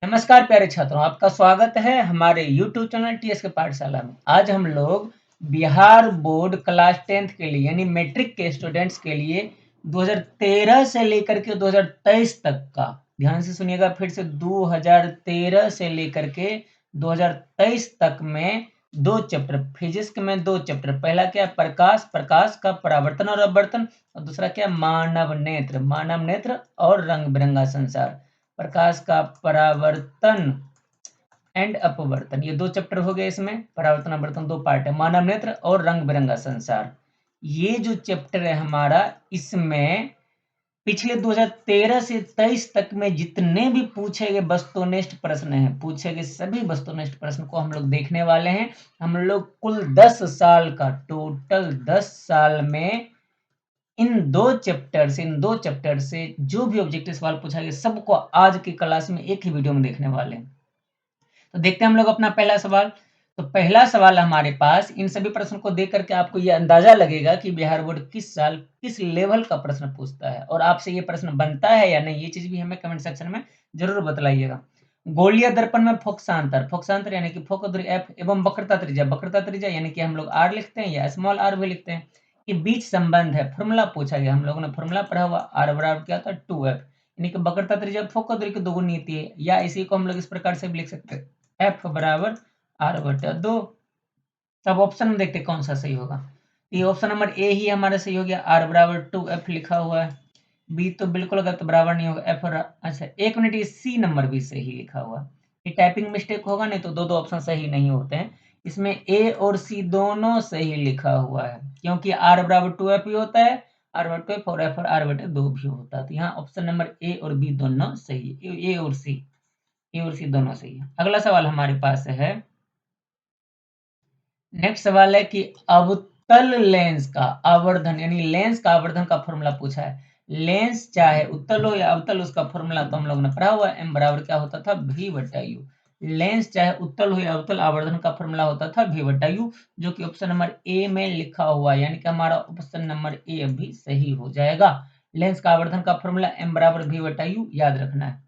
नमस्कार प्यारे छात्रों, आपका स्वागत है हमारे YouTube चैनल टीएस के पाठशाला में। आज हम लोग बिहार बोर्ड क्लास 10th के लिए यानी मैट्रिक के स्टूडेंट्स के लिए 2013 से लेकर के 2023 तक का, ध्यान से सुनिएगा फिर से, 2013 से लेकर के 2023 तक में दो चैप्टर, फिजिक्स में दो चैप्टर। पहला क्या, प्रकाश, प्रकाश का परावर्तन और अपवर्तन, और दूसरा क्या, मानव नेत्र, मानव नेत्र और रंग बिरंगा संसार। प्रकाश का परावर्तन एंड अपवर्तन, ये दो चैप्टर हो गए। इसमें परावर्तन अपवर्तन दो पार्ट है, मानव नेत्र और रंग बिरंगा संसार। ये जो चैप्टर है हमारा, इसमें पिछले 2013 से 23 तक में जितने भी पूछे गए वस्तुनिष्ठ प्रश्न हैं, पूछे गए सभी वस्तुनिष्ठ प्रश्न को हम लोग देखने वाले हैं। हम लोग कुल 10 साल का, टोटल 10 साल में इन दो चैप्टर से जो भी ऑब्जेक्टिव सवाल पूछा गया सबको आज की क्लास में एक ही वीडियो में देखने वाले हैं। तो देखते हैं हम लोग अपना पहला सवाल। तो पहला सवाल हमारे पास, इन सभी प्रश्न को देख करके आपको ये अंदाजा लगेगा कि बिहार बोर्ड किस साल किस लेवल का प्रश्न पूछता है और आपसे ये प्रश्न बनता है या नहीं, ये चीज भी हमें कमेंट सेक्शन में जरूर बतलाइएगा। गोलीय दर्पण में फोकसांतर, फोकसांतर यानी कि फोकस दूरी एफ एवं वक्रता त्रिज्या, वक्रता त्रिज्या यानी कि हम लोग आर लिखते हैं या स्मॉल आर भी लिखते हैं, के बीच संबंध है। फॉर्मूला पूछा गया, हम लोगों ने फॉर्मूला पढ़ा हुआ, आर बराबर क्या था, 2f, यानी कि वक्रता त्रिज्या फोकस दूरी की दोगुनी होती है, या इसी को हम लोग इस प्रकार से भी लिख सकते हैं, एफ बराबर आर बटा 2। तब ऑप्शन में देखते कौन सा सही होगा। ये ऑप्शन नंबर ए ही हमारा सही हो गया, आर बराबर 2f लिखा हुआ है। बी तो बिल्कुल गलत, बराबर नहीं होगा, एफ। अच्छा एक मिनट, ये सी नंबर भी सही लिखा हुआ, ये टाइपिंग मिस्टेक होगा, नहीं तो दो दो ऑप्शन सही नहीं होते हैं। इसमें ए और सी दोनों सही लिखा हुआ है, क्योंकि आर बराबर 2f भी होता है, आर बटे 4f और आर बटे 2 भी होता है। तो यहाँ ऑप्शन नंबर ए और बी दोनों सही है, ए और सी, ए और सी दोनों सही है। अगला सवाल हमारे पास है, नेक्स्ट सवाल है कि अवतल लेंस का आवर्धन, यानी लेंस का आवर्धन का फॉर्मूला पूछा है। लेंस चाहे उत्तल हो या अवतल, उसका फॉर्मूला तो हम लोग ने पढ़ा हुआ है, एम बराबर क्या होता था, भी बटा यू। लेंस चाहे उत्तल हो या अवतल, आवर्धन का फॉर्मूला होता था भी बटा यू, जो कि ऑप्शन नंबर ए में लिखा हुआ है, यानी कि हमारा ऑप्शन नंबर ए अभी सही हो जाएगा। लेंस का आवर्धन का फॉर्मूला एम बराबर भी बटा यू, याद रखना है।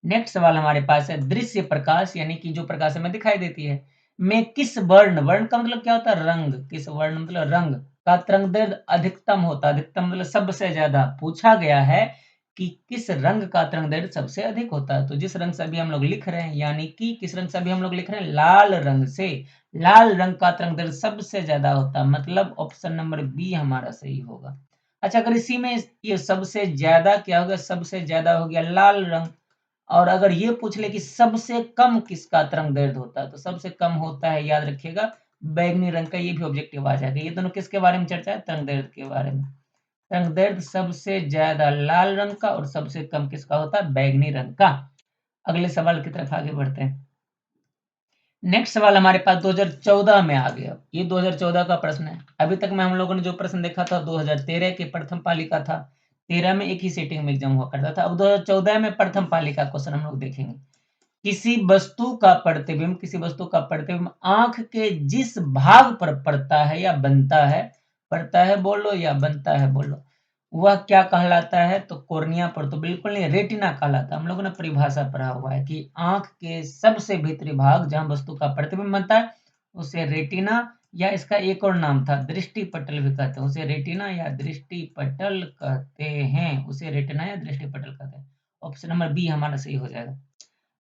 नेक्स्ट सवाल हमारे पास है, दृश्य प्रकाश यानी कि जो प्रकाश हमें दिखाई देती है, में किस वर्ण, वर्ण का मतलब क्या होता है, रंग, किस वर्ण मतलब रंग का तरंगदैर्ध्य अधिकतम होता है, अधिकतम मतलब सबसे ज्यादा। पूछा गया है कि किस रंग का तरंगदैर्ध्य सबसे अधिक होता है। तो जिस रंग से अभी हम लोग लिख रहे हैं, यानी कि किस रंग से अभी हम लोग लिख रहे हैं, लाल रंग से, लाल रंग का तरंगदैर्ध्य सबसे ज्यादा होता है, मतलब ऑप्शन नंबर बी हमारा सही होगा। अच्छा, अगर इसी में ये सबसे ज्यादा क्या होगा, सबसे ज्यादा हो गया लाल रंग, और अगर ये पूछ ले कि सबसे कम किसका तरंगदैर्ध्य होता है, तो सबसे कम होता है, याद रखिएगा, बैंगनी रंग का, ये भी ऑब्जेक्टिव आ जाएगा। ये दोनों किसके बारे में चर्चा है, तरंगदैर्ध्य के बारे में। तरंगदैर्ध्य सबसे ज्यादा लाल रंग का और सबसे कम किसका होता है, बैंगनी रंग का। अगले सवाल की तरफ आगे बढ़ते हैं। नेक्स्ट सवाल हमारे पास 2014 में आ गया, ये 2014 का प्रश्न है। अभी तक में हम लोगों ने जो प्रश्न देखा था 2013 के प्रथम पालिका था, 13 में एक ही सेटिंग में एग्जाम हुआ करता था। अब 2014 में प्रथम पालिका क्वेश्चन हम लोग देखेंगे। किसी वस्तु का प्रतिबिंब, किसी वस्तु का प्रतिबिंब आंख के जिस भाग पर पड़ता है या बनता है, पड़ता है बोलो या बनता है बोलो, वह क्या कहलाता है, तो कोर्निया पर तो बिल्कुल नहीं, रेटिना कहलाता है। हम लोगों ने परिभाषा पढ़ा हुआ है कि आंख के सबसे भीतरी भाग जहां वस्तु का प्रतिबिंब बनता है उसे रेटिना, या इसका एक और नाम था दृष्टि पटल भी कहते हैं, उसे रेटिना या दृष्टि पटल कहते हैं, उसे रेटिना या दृष्टि पटल कहते हैं। ऑप्शन नंबर बी हमारा सही हो जाएगा।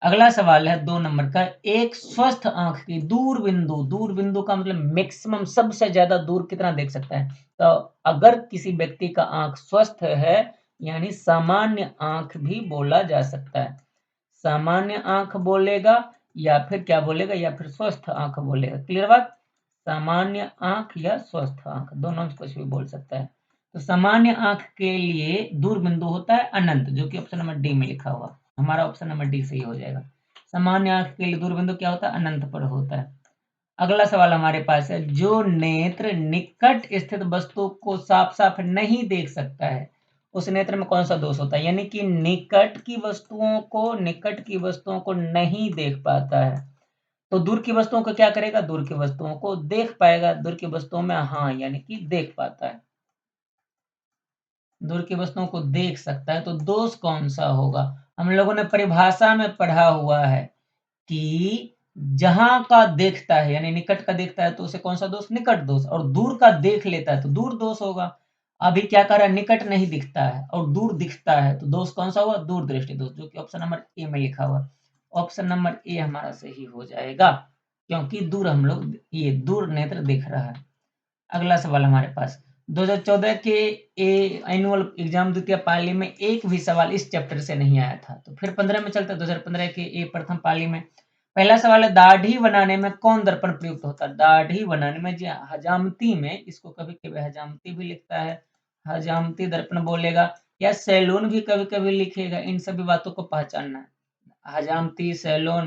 अगला सवाल है 2 नंबर का, एक स्वस्थ आंख की दूर बिंदु, दूर बिंदु का मतलब मैक्सिमम सबसे ज्यादा दूर कितना देख सकता है। तो अगर किसी व्यक्ति का आंख स्वस्थ है, यानी सामान्य आंख भी बोला जा सकता है, सामान्य आंख बोलेगा या फिर क्या बोलेगा, या फिर स्वस्थ आंख बोलेगा। क्लियर बात, सामान्य आंख या स्वस्थ आंख, दोनों में कुछ भी बोल सकता है। तो सामान्य आंख के लिए दूर बिंदु होता है अनंत, जो कि ऑप्शन नंबर डी में लिखा हुआ, हमारा ऑप्शन नंबर डी सही हो जाएगा। सामान्य आंख के लिए दूर बिंदु क्या होता है, अनंत पर होता है। अगला सवाल हमारे पास है, जो नेत्र निकट स्थित वस्तु को साफ साफ नहीं देख सकता है, उस नेत्र में कौन सा दोष होता है, यानी कि निकट की वस्तुओं को नहीं देख पाता है, तो दूर की वस्तुओं को क्या करेगा, दूर की वस्तुओं को देख पाएगा, दूर की वस्तुओं में हाँ यानी कि देख पाता है, दूर की वस्तुओं को देख सकता है। तो दोष कौन सा होगा, हम लोगों ने परिभाषा में पढ़ा हुआ है कि जहां का देखता है यानी निकट का देखता है तो उसे कौन सा दोष, निकट दोष, और दूर का देख लेता है तो दूर दोष होगा। अभी क्या कर रहा है, निकट नहीं दिखता है और दूर दिखता है तो दोष कौन सा हुआ, दूर दृष्टि दोष, जो कि ऑप्शन नंबर ए में लिखा हुआ। ऑप्शन नंबर ए हमारा सही हो जाएगा, क्योंकि दूर हम लोग ये दूर नेत्र दिख रहा है। अगला सवाल हमारे पास 2014 के एनुअल एग्जाम द्वितीय पाली में एक भी सवाल इस चैप्टर से नहीं आया था, तो फिर 15 में चलते 2015 के प्रथम पाली में। पहला सवाल है, दाढ़ी बनाने में कौन दर्पण प्रयुक्त होता है। दाढ़ी बनाने में जी हजामती में, इसको कभी कभी हजामती भी लिखता है, हजामती दर्पण बोलेगा, या सैलून भी कभी कभी लिखेगा। इन सभी बातों को पहचानना है। हजामती, सैलून,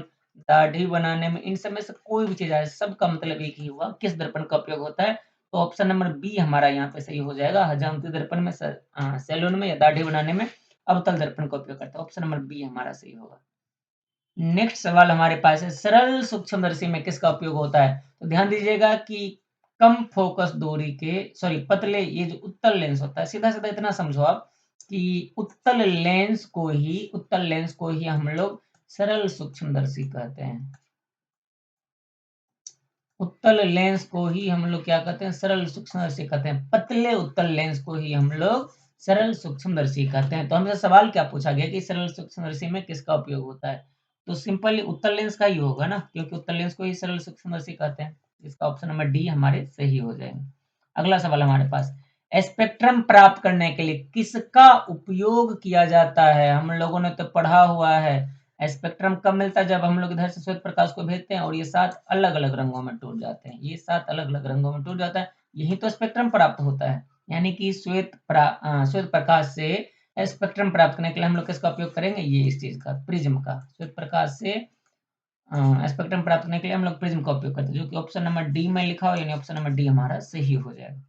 दाढ़ी बनाने में, इन सब में से कोई भी चीज आए, सबका मतलब एक ही हुआ, किस दर्पण का उपयोग होता है। तो ऑप्शन नंबर बी हमारा यहाँ पे सही हो जाएगा। हजामती दर्पण में, सैलून में या दाढ़ी बनाने में अवतल दर्पण का उपयोग करता है। ऑप्शन नंबर बी हमारा सही होगा। नेक्स्ट सवाल हमारे पास है, सरल सूक्ष्मदर्शी में किसका उपयोग होता है। तो ध्यान दीजिएगा कि कम फोकस दूरी के, पतले, ये जो उत्तल लेंस होता है, सीधा सीधा इतना समझो आप कि उत्तल लेंस को ही हम लोग सरल सूक्ष्मदर्शी कहते हैं। उत्तल लेंस को ही हम लोग क्या कहते हैं, सरल सूक्ष्मदर्शी कहते हैं। पतले उत्तल लेंस को ही हम लोग सरल सूक्ष्मदर्शी कहते हैं। तो हमसे सवाल क्या पूछा गया कि सरल सूक्ष्मदर्शी में किसका उपयोग होता है, तो सिंपली उत्तल लेंस का ही होगा ना, क्योंकि उत्तल लेंस को ही सरल सूक्ष्मदर्शी कहते हैं। इसका ऑप्शन नंबर डी हमारे सही हो जाएंगे। अगला सवाल हमारे पास, स्पेक्ट्रम प्राप्त करने के लिए किसका उपयोग किया जाता है। हम लोगों ने तो पढ़ा हुआ है, स्पेक्ट्रम कब मिलता है, जब हम लोग इधर से श्वेत प्रकाश को भेजते हैं और ये 7 अलग-अलग रंगों में टूट जाते हैं। ये 7 अलग-अलग रंगों में टूट जाता है, यही तो स्पेक्ट्रम प्राप्त होता है। यानी कि श्वेत प्रकाश से स्पेक्ट्रम प्राप्त करने के लिए हम लोग किसका उपयोग करेंगे, ये इस चीज का, प्रिज्म का। श्वेत प्रकाश से स्पेक्ट्रम प्राप्त करने के लिए हम लोग प्रिज्म का उपयोग करते हैं, जो कि ऑप्शन नंबर डी में लिखा हो, यानी ऑप्शन नंबर डी हमारा सही हो जाएगा।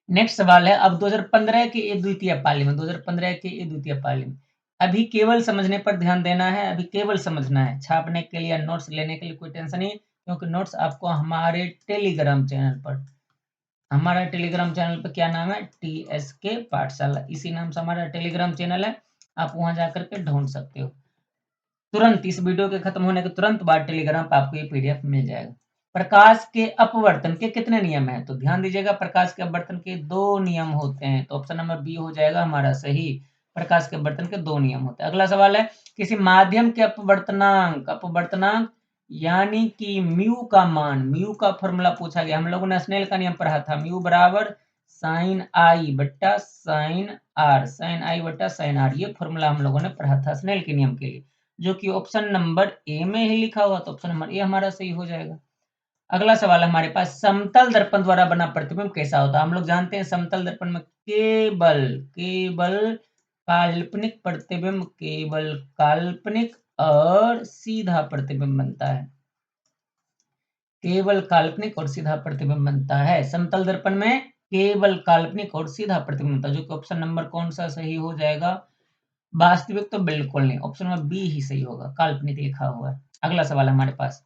नेक्स्ट सवाल है, अब 2015 के द्वितीय पाली में, 2015 के द्वितीय पाली में अभी केवल समझने पर ध्यान देना है, अभी केवल समझना है। छापने के लिए, नोट्स लेने के लिए कोई टेंशन नहीं, क्योंकि नोट्स आपको हमारे टेलीग्राम चैनल पर, हमारा टेलीग्राम चैनल पर क्या नाम है, TSK पाठशाला, इसी नाम से हमारा टेलीग्राम चैनल है। आप वहां जाकर के ढूंढ सकते हो। तुरंत इस वीडियो के खत्म होने के तुरंत बाद टेलीग्राम पर आपको ये PDF मिल जाएगा। प्रकाश के अपवर्तन के कितने नियम हैं, तो ध्यान दीजिएगा, प्रकाश के अपवर्तन के 2 नियम होते हैं, तो ऑप्शन नंबर बी हो जाएगा हमारा सही। प्रकाश के अपवर्तन के 2 नियम होते हैं। अगला सवाल है, किसी माध्यम के अपवर्तनांक यानी कि म्यू का मान, म्यू का फॉर्मूला पूछा गया। हम लोगों ने स्नेल का नियम पढ़ा था, म्यू बराबर साइन आई बट्टा साइन आर, साइन आई बट्टा साइन आर, ये फॉर्मूला हम लोगों ने पढ़ा था स्नेल के नियम के लिए, जो कि ऑप्शन नंबर ए में ही लिखा हुआ, तो ऑप्शन नंबर ए हमारा सही हो जाएगा। अगला सवाल हमारे पास, समतल दर्पण द्वारा बना प्रतिबिंब कैसा होता है। हम लोग जानते हैं समतल दर्पण में केवल केवल काल्पनिक प्रतिबिंब, केवल काल्पनिक और सीधा प्रतिबिंब बनता है। केवल काल्पनिक और सीधा प्रतिबिंब बनता है समतल दर्पण में, केवल काल्पनिक और सीधा प्रतिबिंब बनता है, जो कि ऑप्शन नंबर कौन सा सही हो जाएगा, वास्तविक तो बिल्कुल नहीं, ऑप्शन नंबर बी ही सही होगा, काल्पनिक लिखा हुआ है। अगला सवाल हमारे पास,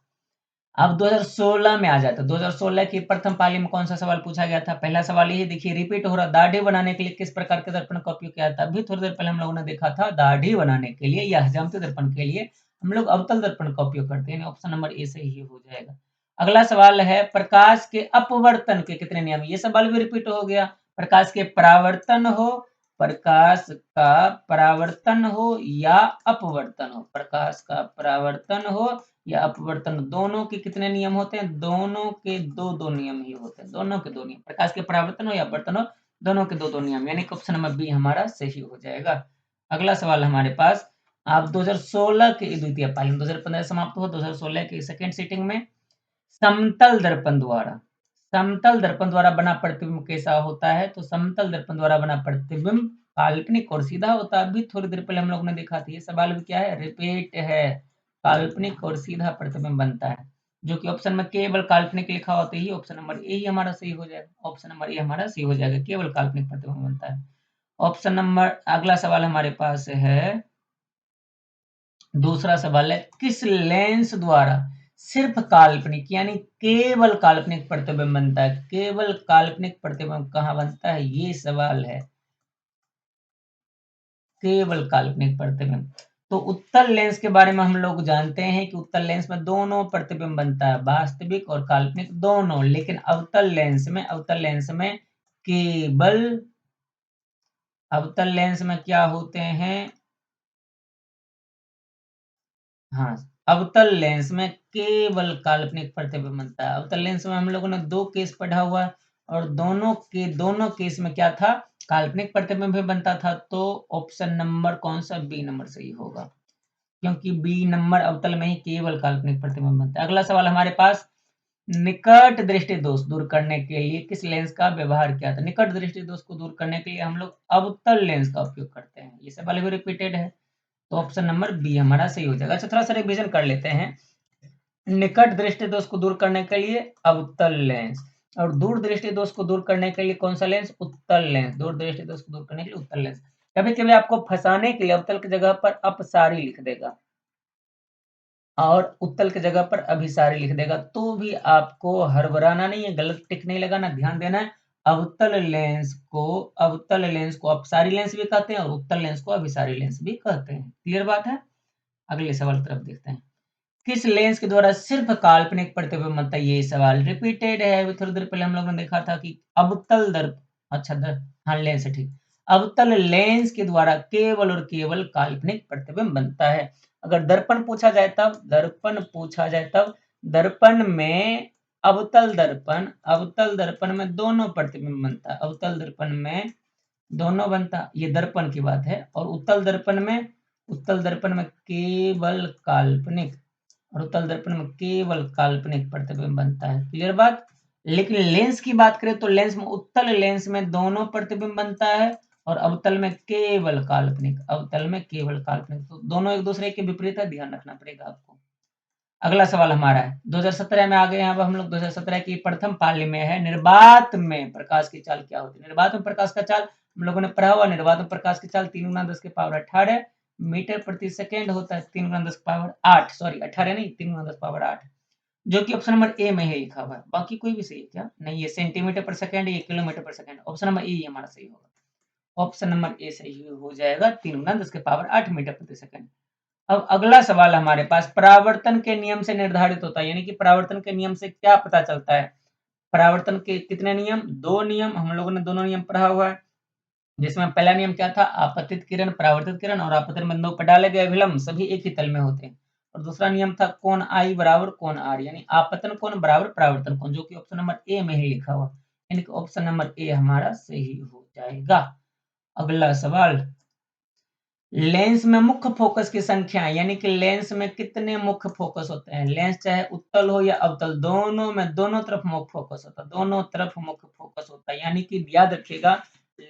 अब 2016 में आ जाता है। 2016 की प्रथम पाली में कौन सा सवाल पूछा गया था। पहला सवाल ये देखिए, रिपीट हो रहा, दाढ़ी बनाने के लिए किस प्रकार के दर्पण का उपयोग किया था। अभी थोड़ी देर पहले हम लोगों ने देखा था, दाढ़ी बनाने के लिए या हजामती दर्पण के लिए हम लोग अवतल दर्पण का उपयोग करते हैं, ऑप्शन नंबर ए सही हो जाएगा। अगला सवाल है, प्रकाश के अपवर्तन के कितने नियम। ये सवाल भी रिपीट हो गया। प्रकाश के परावर्तन हो, प्रकाश का परावर्तन हो या अपवर्तन हो, प्रकाश का परावर्तन हो या अपवर्तन, दोनों के कितने नियम होते हैं, दोनों के दो दो नियम ही होते हैं, दोनों के दो नियम, प्रकाश के परावर्तन हो या अपवर्तन हो, दोनों के दो दो नियम, यानी कि ऑप्शन नंबर बी हमारा सही हो जाएगा। अगला सवाल हमारे पास, आप 2016 के द्वितीय पाली में, 2015 समाप्त हो, 2016 की सेकेंड सीटिंग में समतल दर्पण द्वारा, समतल दर्पण द्वारा बना प्रतिबिंब कैसा होता है। तो समतल दर्पण द्वारा बना प्रतिबिंब काल्पनिक और सीधा होता है। अभी थोड़ी देर पहले हम लोग ने देखा था, ये सवाल भी क्या है, रिपीट है, काल्पनिक और सीधा प्रतिबिंब बनता है, जो कि ऑप्शन में केवल काल्पनिक लिखा होता है, ऑप्शन नंबर ए ही हमारा सही हो जाएगा, ऑप्शन नंबर ए हमारा सही हो जाएगा, केवल काल्पनिक प्रतिबिंब बनता है। ऑप्शन नंबर, अगला सवाल हमारे पास है, दूसरा सवाल है, किस लेंस द्वारा सिर्फ काल्पनिक यानी केवल काल्पनिक प्रतिबिंब बनता है। केवल काल्पनिक प्रतिबिंब कहाँ बनता है, ये सवाल है। केवल काल्पनिक प्रतिबिंब। तो उत्तल लेंस के बारे में हम लोग जानते हैं कि उत्तल लेंस में दोनों प्रतिबिंब बनता है, वास्तविक और काल्पनिक दोनों। लेकिन अवतल लेंस में केवल अवतल लेंस में क्या होते हैं? हाँ, अवतल लेंस में केवल काल्पनिक प्रतिबिंब बनता है। अवतल लेंस में हम लोगों ने 2 केस पढ़ा हुआ है और दोनों केस में क्या था? काल्पनिक प्रतिबिंब भी बनता था। तो ऑप्शन नंबर कौन-सा? बी नंबर सही होगा, क्योंकि बी नंबर अवतल में ही केवल काल्पनिक प्रतिबिंब बनता है। अगला सवाल हमारे पास, निकट दृष्टि दोष दूर करने के लिए किस लेंस का व्यवहार किया था? निकट दृष्टि दोष को दूर करने के लिए हम लोग अवतल लेंस का उपयोग करते हैं। ये सवाल भी रिपीटेड है, तो ऑप्शन नंबर बी हमारा सही हो जाएगा। अच्छा, थोड़ा-सा रिवीजन कर लेते हैं। निकट दृष्टि दोष को दूर करने के लिए अवतल लेंस, और दूर दृष्टि दोष को दूर करने के लिए कौन सा लेंस? उत्तल लेंस। दूर दृष्टि दोष को दूर करने के लिए उत्तल लेंस। कभी-कभी आपको फंसाने के लिए अवतल की जगह पर अपसारी लिख देगा और उत्तल की जगह पर अभिसारी लिख देगा, तो भी आपको हड़बड़ाना नहीं है, गलत टिक नहीं लगाना, ध्यान देना है। अवतल लेंस को अपसारी लेंस भी कहते हैं और उत्तल लेंस को अभिसारी लेंस भी कहते हैं। क्लियर बात है? अगले सवाल की तरफ देखते हैं। किस लेंस के द्वारा सिर्फ काल्पनिक प्रतिबिंब बनता है? ये सवाल रिपीटेड है। अभी थोड़ी देर पहले हम लोगों ने देखा था कि अवतल दर्प अच्छा दर हाँ, लेंस है, ठीक। अवतल लेंस के द्वारा केवल और केवल काल्पनिक प्रतिबिंब बनता है। अगर दर्पण पूछा जाए तब दर्पण में अवतल दर्पण में दोनों प्रतिबिंब बनता है। अवतल दर्पण में दोनों बनता, ये दर्पण की बात है। और उत्तल दर्पण में केवल काल्पनिक, और उत्तल दर्पण में केवल काल्पनिक प्रतिबिंब बनता है। क्लियर बात? लेकिन लेंस की बात करें तो उत्तल लेंस में दोनों प्रतिबिंब बनता है और अवतल में केवल काल्पनिक, तो दोनों एक दूसरे के विपरीत है, ध्यान रखना पड़ेगा आपको। अगला सवाल हमारा है 2017 में आ गए हैं। अब हम लोग 2017 की प्रथम पाली में है। निर्वात में प्रकाश की चाल क्या होती है? निर्वात में प्रकाश का चाल हम लोगों ने पढ़ा हुआ। निर्वात में प्रकाश की चाल 3 गुना 10 के पावर 18 मीटर प्रति सेकेंड होता है। 3 गुना 10 के पावर 8, सॉरी 18 नहीं, 3 गुना 10 पावर 8, जो कि ऑप्शन नंबर ए में है लिखा हुआ है। बाकी कोई भी सही है क्या? नहीं, ये सेंटीमीटर पर सेकेंड, ये किलोमीटर पर सेकेंड। ऑप्शन नंबर ए ही हमारा सही होगा। ऑप्शन नंबर ए सही हो जाएगा। 3 गुना 10 के पावर 8 मीटर प्रति सेकेंड। अब अगला सवाल हमारे पास, परावर्तन के नियम से निर्धारित होता है, यानी कि परावर्तन के नियम से क्या पता चलता है? परावर्तन के कितने नियम? 2 नियम। हम लोगों ने दोनों नियम पढ़ा हुआ है, जिसमें पहला नियम क्या था? आपतित किरण, परावर्तित किरण और आपतन बिंदु पर डाले गए अभिलंब सभी एक ही तल में होते हैं। और दूसरा नियम था कोण आई बराबर कोण आर, यानी आपतन कोण बराबर परावर्तन कोण, जो कि ऑप्शन नंबर ए में ही लिखा हुआ, यानी कि ऑप्शन नंबर ए हमारा सही हो जाएगा। अगला सवाल, लेंस में मुख्य फोकस की संख्या, यानी कि लेंस में कितने मुख्य फोकस होते हैं? लेंस चाहे उत्तल हो या अवतल, दोनों में दोनों तरफ मुख्य फोकस होता है, दोनों तरफ मुख्य फोकस होता है। यानी कि याद रखिएगा,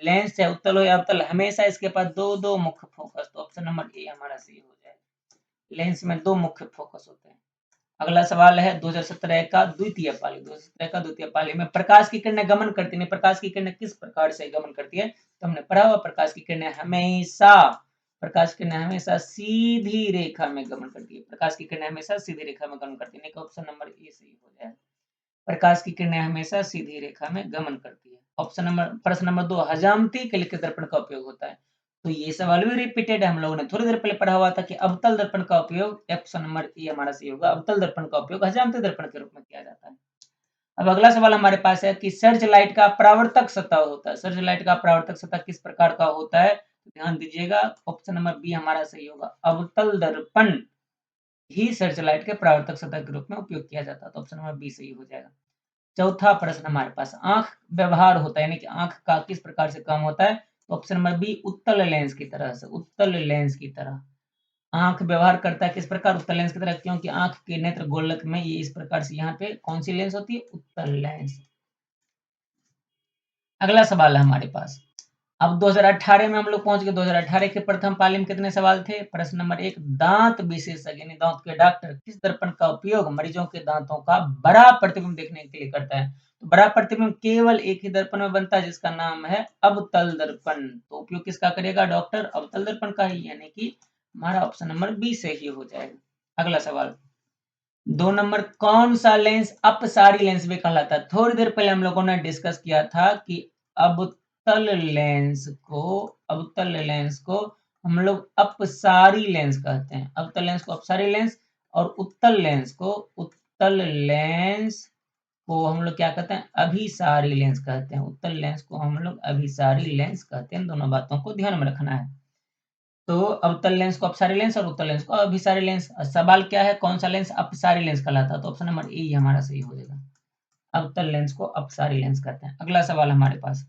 लेंस चाहे उत्तल हो या अवतल, हमेशा इसके पास दो दो मुख्य फोकस। तो ऑप्शन नंबर ए हमारा सही हो जाएगा। लेंस में 2 मुख्य फोकस होते हैं। अगला सवाल है 2017 का द्वितीय पाली। 2017 का द्वितीय पाली में प्रकाश की किरणें गमन करती हैं। प्रकाश की किरणें किस प्रकार से गमन करती है? तो हमने पढ़ा हुआ, प्रकाश की किरणें हमेशा सीधी रेखा में गमन करती है। प्रकाश की किरणें हमेशा सीधी रेखा में गमन करती है। ऑप्शन नंबर ए सही हो जाए। प्रकाश की किरणें हमेशा सीधी रेखा में गमन करती है। प्रश्न नंबर 2, हजामती के लिए दर्पण का उपयोग होता है? तो ये सवाल भी रिपीटेड है, हम लोगों ने थोड़ी देर पहले पढ़ा हुआ था कि अवतल दर्पण का उपयोग, ऑप्शन नंबर ए हमारा सही होगा, अवतल दर्पण का उपयोग हजामती दर्पण के रूप में किया जाता है। अब अगला सवाल हमारे पास है कि सर्च लाइट का परावर्तक सतह होता है। सर्च लाइट का परावर्तक सतह किस प्रकार का होता है? ध्यान दीजिएगा, ऑप्शन नंबर बी हमारा सही होगा। अवतल दर्पण ही सर्च लाइट के परावर्तक सतह के रूप में उपयोग किया जाता है। तो ऑप्शन नंबर बी सही हो जाएगा। चौथा प्रश्न हमारे पास, आंख व्यवहार होता है, यानी कि आंख का किस प्रकार से काम होता है? तो ऑप्शन नंबर बी उत्तल लेंस की तरह से, उत्तल लेंस की तरह आंख व्यवहार करता है। किस प्रकार? उत्तल लेंस की तरह, क्योंकि आंख के नेत्र गोलक में ये इस प्रकार से यहाँ पे कौन सी लेंस होती है? उत्तल लेंस। अगला सवाल है हमारे पास, अब 2018 में हम लोग पहुंच गए। 2018 के प्रथम पाली में कितने सवाल थे? प्रश्न नंबर 1, दांत विशेषज्ञ यानी दांत के डॉक्टर किस दर्पण का उपयोग मरीजों के दांतों का बड़ा प्रतिबिंब देखने के लिए करता है? तो बड़ा प्रतिबिंब केवल एक ही दर्पण में बनता है, जिसका नाम है अवतल दर्पण। तो उपयोग किसका करेगा डॉक्टर? अवतल दर्पण का ही, यानी कि हमारा ऑप्शन नंबर बी सही हो जाएगा। अगला सवाल, 2 नंबर, कौन सा लेंस अपसारी लेंस भी कहलाता है? थोड़ी देर पहले हम लोगों ने डिस्कस किया था कि अवतल लेंस को हम लोग अपसारी लेंस कहते हैं। अवतल लेंस को अपसारी लेंस और उत्तल लेंस को हम लोग क्या कहते हैं, अभिसारी लेंस कहते हैं। उत्तल लेंस को हम लोग अभिसारी लेंस कहते हैं। दोनों बातों को ध्यान में रखना है। तो अवतल लेंस को अपसारी लेंस और उत्तल लेंस को अभिसारी लेंस। सवाल क्या है, कौन सा लेंस अपसारी लेंस कहलाता है? तो ऑप्शन नंबर ए हमारा सही हो जाएगा। अवतल लेंस को अपसारी लेंस कहते हैं। अगला सवाल हमारे पास,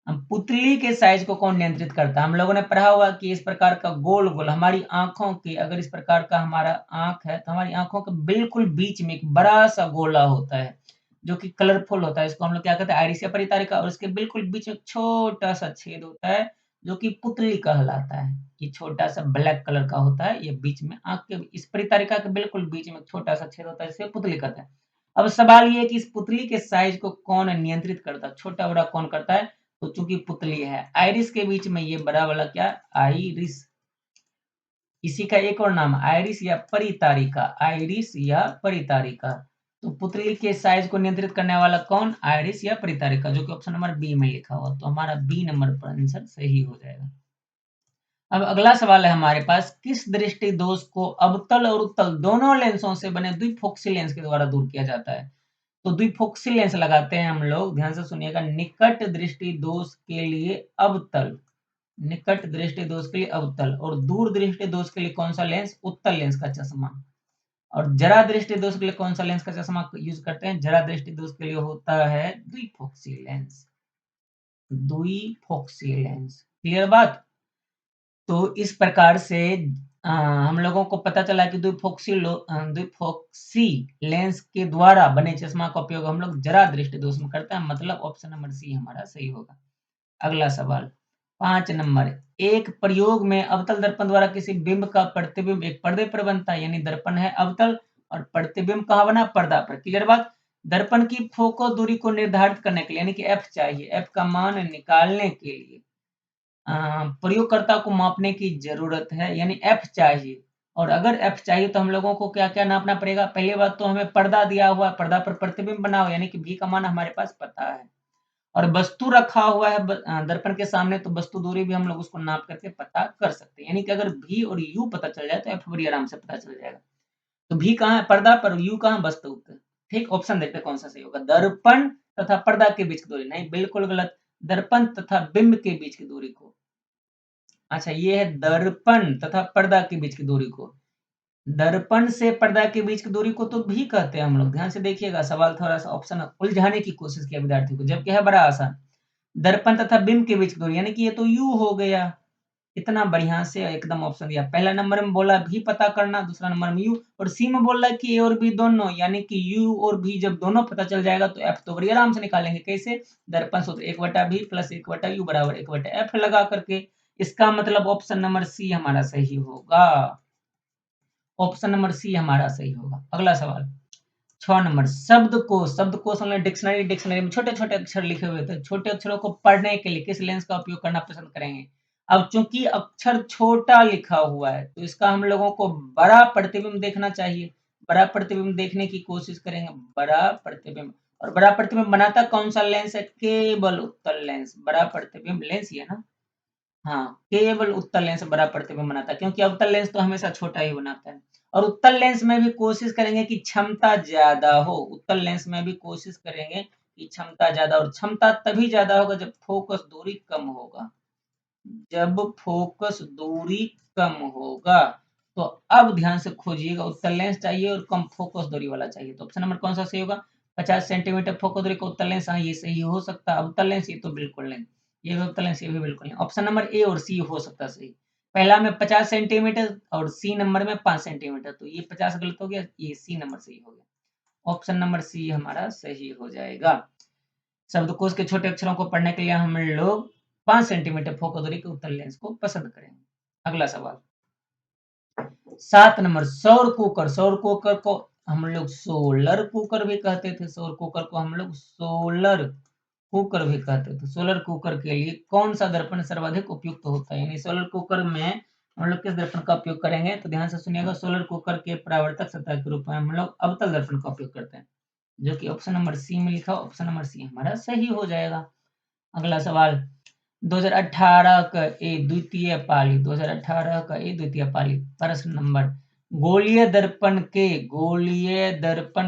हम पुतली के साइज को कौन नियंत्रित करता है? हम लोगों ने पढ़ा हुआ कि इस प्रकार का गोल गोल हमारी आंखों के, अगर इस प्रकार का हमारा आंख है तो हमारी आंखों के बिल्कुल बीच में एक बड़ा सा गोला होता है जो कि कलरफुल होता है। इसको हम लोग क्या कहते हैं, आइरिस या परितारिका। और इसके बिल्कुल बीच में छोटा सा छेद होता है जो कि पुतली कहलाता है। ये छोटा सा ब्लैक कलर का होता है, ये बीच में आंख के इस परितारिका के बिल्कुल बीच में छोटा सा छेद होता है, इसे पुतली कहते हैं। अब सवाल ये है कि इस पुतली के साइज को कौन नियंत्रित करता है, छोटा बड़ा कौन करता है? तो चूंकि पुतली है, आइरिस के बीच में ये बड़ा वाला क्या, आइरिस, इसी का एक और नाम आइरिस या परितारिका, आइरिस या परितारिका। तो पुतली के साइज को नियंत्रित करने वाला कौन, आइरिस या परितारिका, जो कि ऑप्शन नंबर बी में लिखा हुआ। तो हमारा बी नंबर पर आंसर सही हो जाएगा। अब अगला सवाल है हमारे पास, किस दृष्टि दोष को अवतल और उत्तल दोनों लेंसों से बने द्विफोक्सी लेंस के द्वारा दूर किया जाता है? तो द्विफोक्सी लेंस लगाते हैं हम लोग, ध्यान से सुनिएगा। निकट दृष्टि दोष के लिए अवतल, निकट दृष्टि दोष के लिए अवतल, और दूर दृष्टि दोष के लिए कौन सा लेंस, उत्तल लेंस का चश्मा। और जरा दृष्टि दोष के लिए कौन सा लेंस का चश्मा यूज करते हैं? जरा दृष्टि दोष के लिए होता है द्विफोक्सी लेंस, द्विफोक्सी लेंस। क्लियर बात? तो इस प्रकार से हम लोगों को पता चला कि द्विफोक्सी लेंस के द्वारा बने चश्मा का उपयोग हम लोग जरा दृष्टि दोष में करते हैं। मतलब ऑप्शन नंबर सी हमारा सही होगा। अगला सवाल 5 नंबर, एक प्रयोग में अवतल दर्पण द्वारा किसी बिंब का प्रतिबिंब एक पर्दे पर बनता है, यानी दर्पण है अवतल और प्रतिबिंब कहाँ बना, पर्दा पर। क्लियर बात? दर्पण की फोकस दूरी को निर्धारित करने के लिए, यानी कि एफ चाहिए, एफ का मान निकालने के लिए प्रयोगकर्ता को मापने की जरूरत है, यानी एफ चाहिए। और अगर एफ चाहिए तो हम लोगों को क्या क्या नापना पड़ेगा? पहली बात तो हमें पर्दा दिया हुआ है, पर्दा पर प्रतिबिंब बना हुआ, यानी कि भी का मान हमारे पास पता है। और वस्तु रखा हुआ है दर्पण के सामने, तो वस्तु दूरी भी हम लोग उसको नाप करके पता कर सकते हैं। यानी कि अगर भी और यू पता चल जाए तो एफ बड़ी आराम से पता चल जाएगा। तो भी कहाँ है, पर्दा पर, यू कहाँ, वस्तु पर। ठीक, ऑप्शन देखते हैं कौन सा सही होगा। दर्पण तथा पर्दा के बीच की दूरी, नहीं बिल्कुल गलत। दर्पण तथा बिंब के बीच की दूरी को, अच्छा ये है दर्पण तथा पर्दा के बीच की दूरी को, दर्पण से पर्दा के बीच की दूरी को तो भी कहते हैं हम लोग। ध्यान से देखिएगा, सवाल थोड़ा सा ऑप्शन उलझाने की कोशिश किया विद्यार्थी को, जबकि है बड़ा आसान। दर्पण तथा बिंब के बीच की दूरी, यानी कि ये तो यू हो गया। इतना बढ़िया से एकदम ऑप्शन दिया। पहला नंबर में बोला भी पता करना, दूसरा नंबर में यू, और सी में बोल रहा है कि ए और बी दोनों, यानी कि यू और भी जब दोनों पता चल जाएगा तो एफ तो बड़ी आराम से निकालेंगे। कैसे? दर्पण सूत्र 1/b प्लस 1/u बराबर 1/f लगा करके। इसका मतलब ऑप्शन नंबर सी हमारा सही होगा। ऑप्शन नंबर सी हमारा सही होगा। अगला सवाल 6 नंबर, शब्दकोश मतलब डिक्शनरी, डिक्शनरी में छोटे छोटे अक्षर लिखे हुए थे, छोटे अक्षरों को पढ़ने के लिए किस लेंस का उपयोग करना पसंद करेंगे? अब चूंकि अक्षर छोटा लिखा हुआ है तो इसका हम लोगों को बड़ा प्रतिबिंब देखना चाहिए। बड़ा प्रतिबिंब देखने की कोशिश करेंगे, बड़ा प्रतिबिंब। और बड़ा प्रतिबिंब बनाता कौन सा लेंस है? केवल उत्तल लेंस। बड़ा प्रतिबिंब लेंस ये ना, हाँ केवल उत्तल लेंस बड़ा प्रतिबिंब बनाता है, क्योंकि अवतल लेंस तो हमेशा छोटा ही बनाता है। और उत्तल लेंस में भी कोशिश करेंगे कि क्षमता ज्यादा हो, उत्तल लेंस में भी कोशिश करेंगे कि क्षमता ज्यादा, और क्षमता तभी ज्यादा होगा जब फोकस दूरी कम होगा, जब फोकस दूरी कम होगा। तो अब ध्यान से खोजिएगा, उत्तल लेंस चाहिए और कम फोकस दूरी वाला चाहिए। तो ऑप्शन नंबर कौन सा सही होगा? 50 सेंटीमीटर फोकस दूरी का उत्तल लेंस, हाँ ये सही हो सकता है। अवतल लेंस ये तो बिल्कुल नहीं, ये भी अवतल लेंस, ये भी बिल्कुल नहीं। ऑप्शन नंबर ए और सी हो सकता है सही। पहला में 50 सेंटीमीटर और सी नंबर में 5 सेंटीमीटर, तो ये 50 गलत हो गया, ये सी नंबर सही हो गया। ऑप्शन नंबर सी हमारा सही हो जाएगा। शब्दकोश के छोटे अक्षरों को पढ़ने के लिए हम लोग 5 सेंटीमीटर फोकस दूरी के उत्तल लेंस को पसंद करेंगे। अगला सवाल 7 नंबर, सौर कुकर। सौर कुकर को हम लोग सोलर कुकर भी कहते थे, सौर कुकर को हम लोग सोलर कुकर भी कहते थे। सोलर कुकर के लिए कौन सा दर्पण सर्वाधिक उपयुक्त होता है? यानी सोलर कुकर में हम लोग किस दर्पण का उपयोग करेंगे? तो ध्यान से सुनिएगा, सोलर कुकर के परावर्तक सतह के रूप में हम लोग अवतल दर्पण का उपयोग करते हैं, जो कि ऑप्शन नंबर सी में लिखा। ऑप्शन नंबर सी हमारा सही हो जाएगा। अगला सवाल 2018 का ए द्वितीय पाली, 2018 का ए द्वितीय पाली। प्रश्न नंबर, गोलीय दर्पण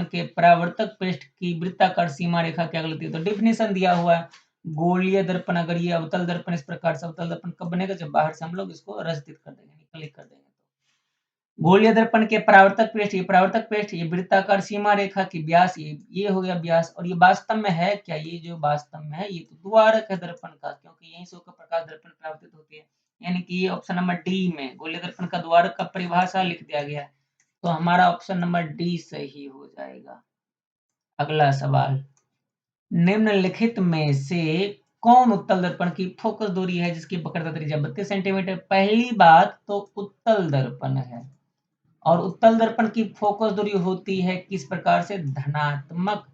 के परावर्तक पृष्ठ की वृत्ताकार सीमा रेखा क्या कहलाती है? तो डिफिनेशन दिया हुआ है। गोलीय दर्पण, अगर ये अवतल दर्पण इस प्रकार से अवतल दर्पण कब बनेगा? जब बाहर से हम लोग इसको रचित कर देंगे, क्लिक कर देंगे। गोलीय दर्पण के परावर्तक पृष्ठ, ये परावर्तक पृष्ठ, ये वृत्ताकार सीमा रेखा की व्यास, ये हो गया व्यास। और ये वास्तव में है क्या? ये जो वास्तव में है, ये तो द्वारक है दर्पण का, क्योंकि यहीं से होकर प्रकाश दर्पण परावर्तित होती है। यानी कि ये ऑप्शन नंबर डी में गोलीय दर्पण का द्वारक का परिभाषा लिख दिया गया है, तो हमारा ऑप्शन नंबर डी सही हो जाएगा। अगला सवाल, निम्नलिखित में से कौन उत्तल दर्पण की फोकस दूरी है जिसकी वक्रता त्रिज्या 32 सेंटीमीटर? पहली बात तो उत्तल दर्पण है, और उत्तल दर्पण की फोकस दूरी होती है किस प्रकार से? धनात्मक।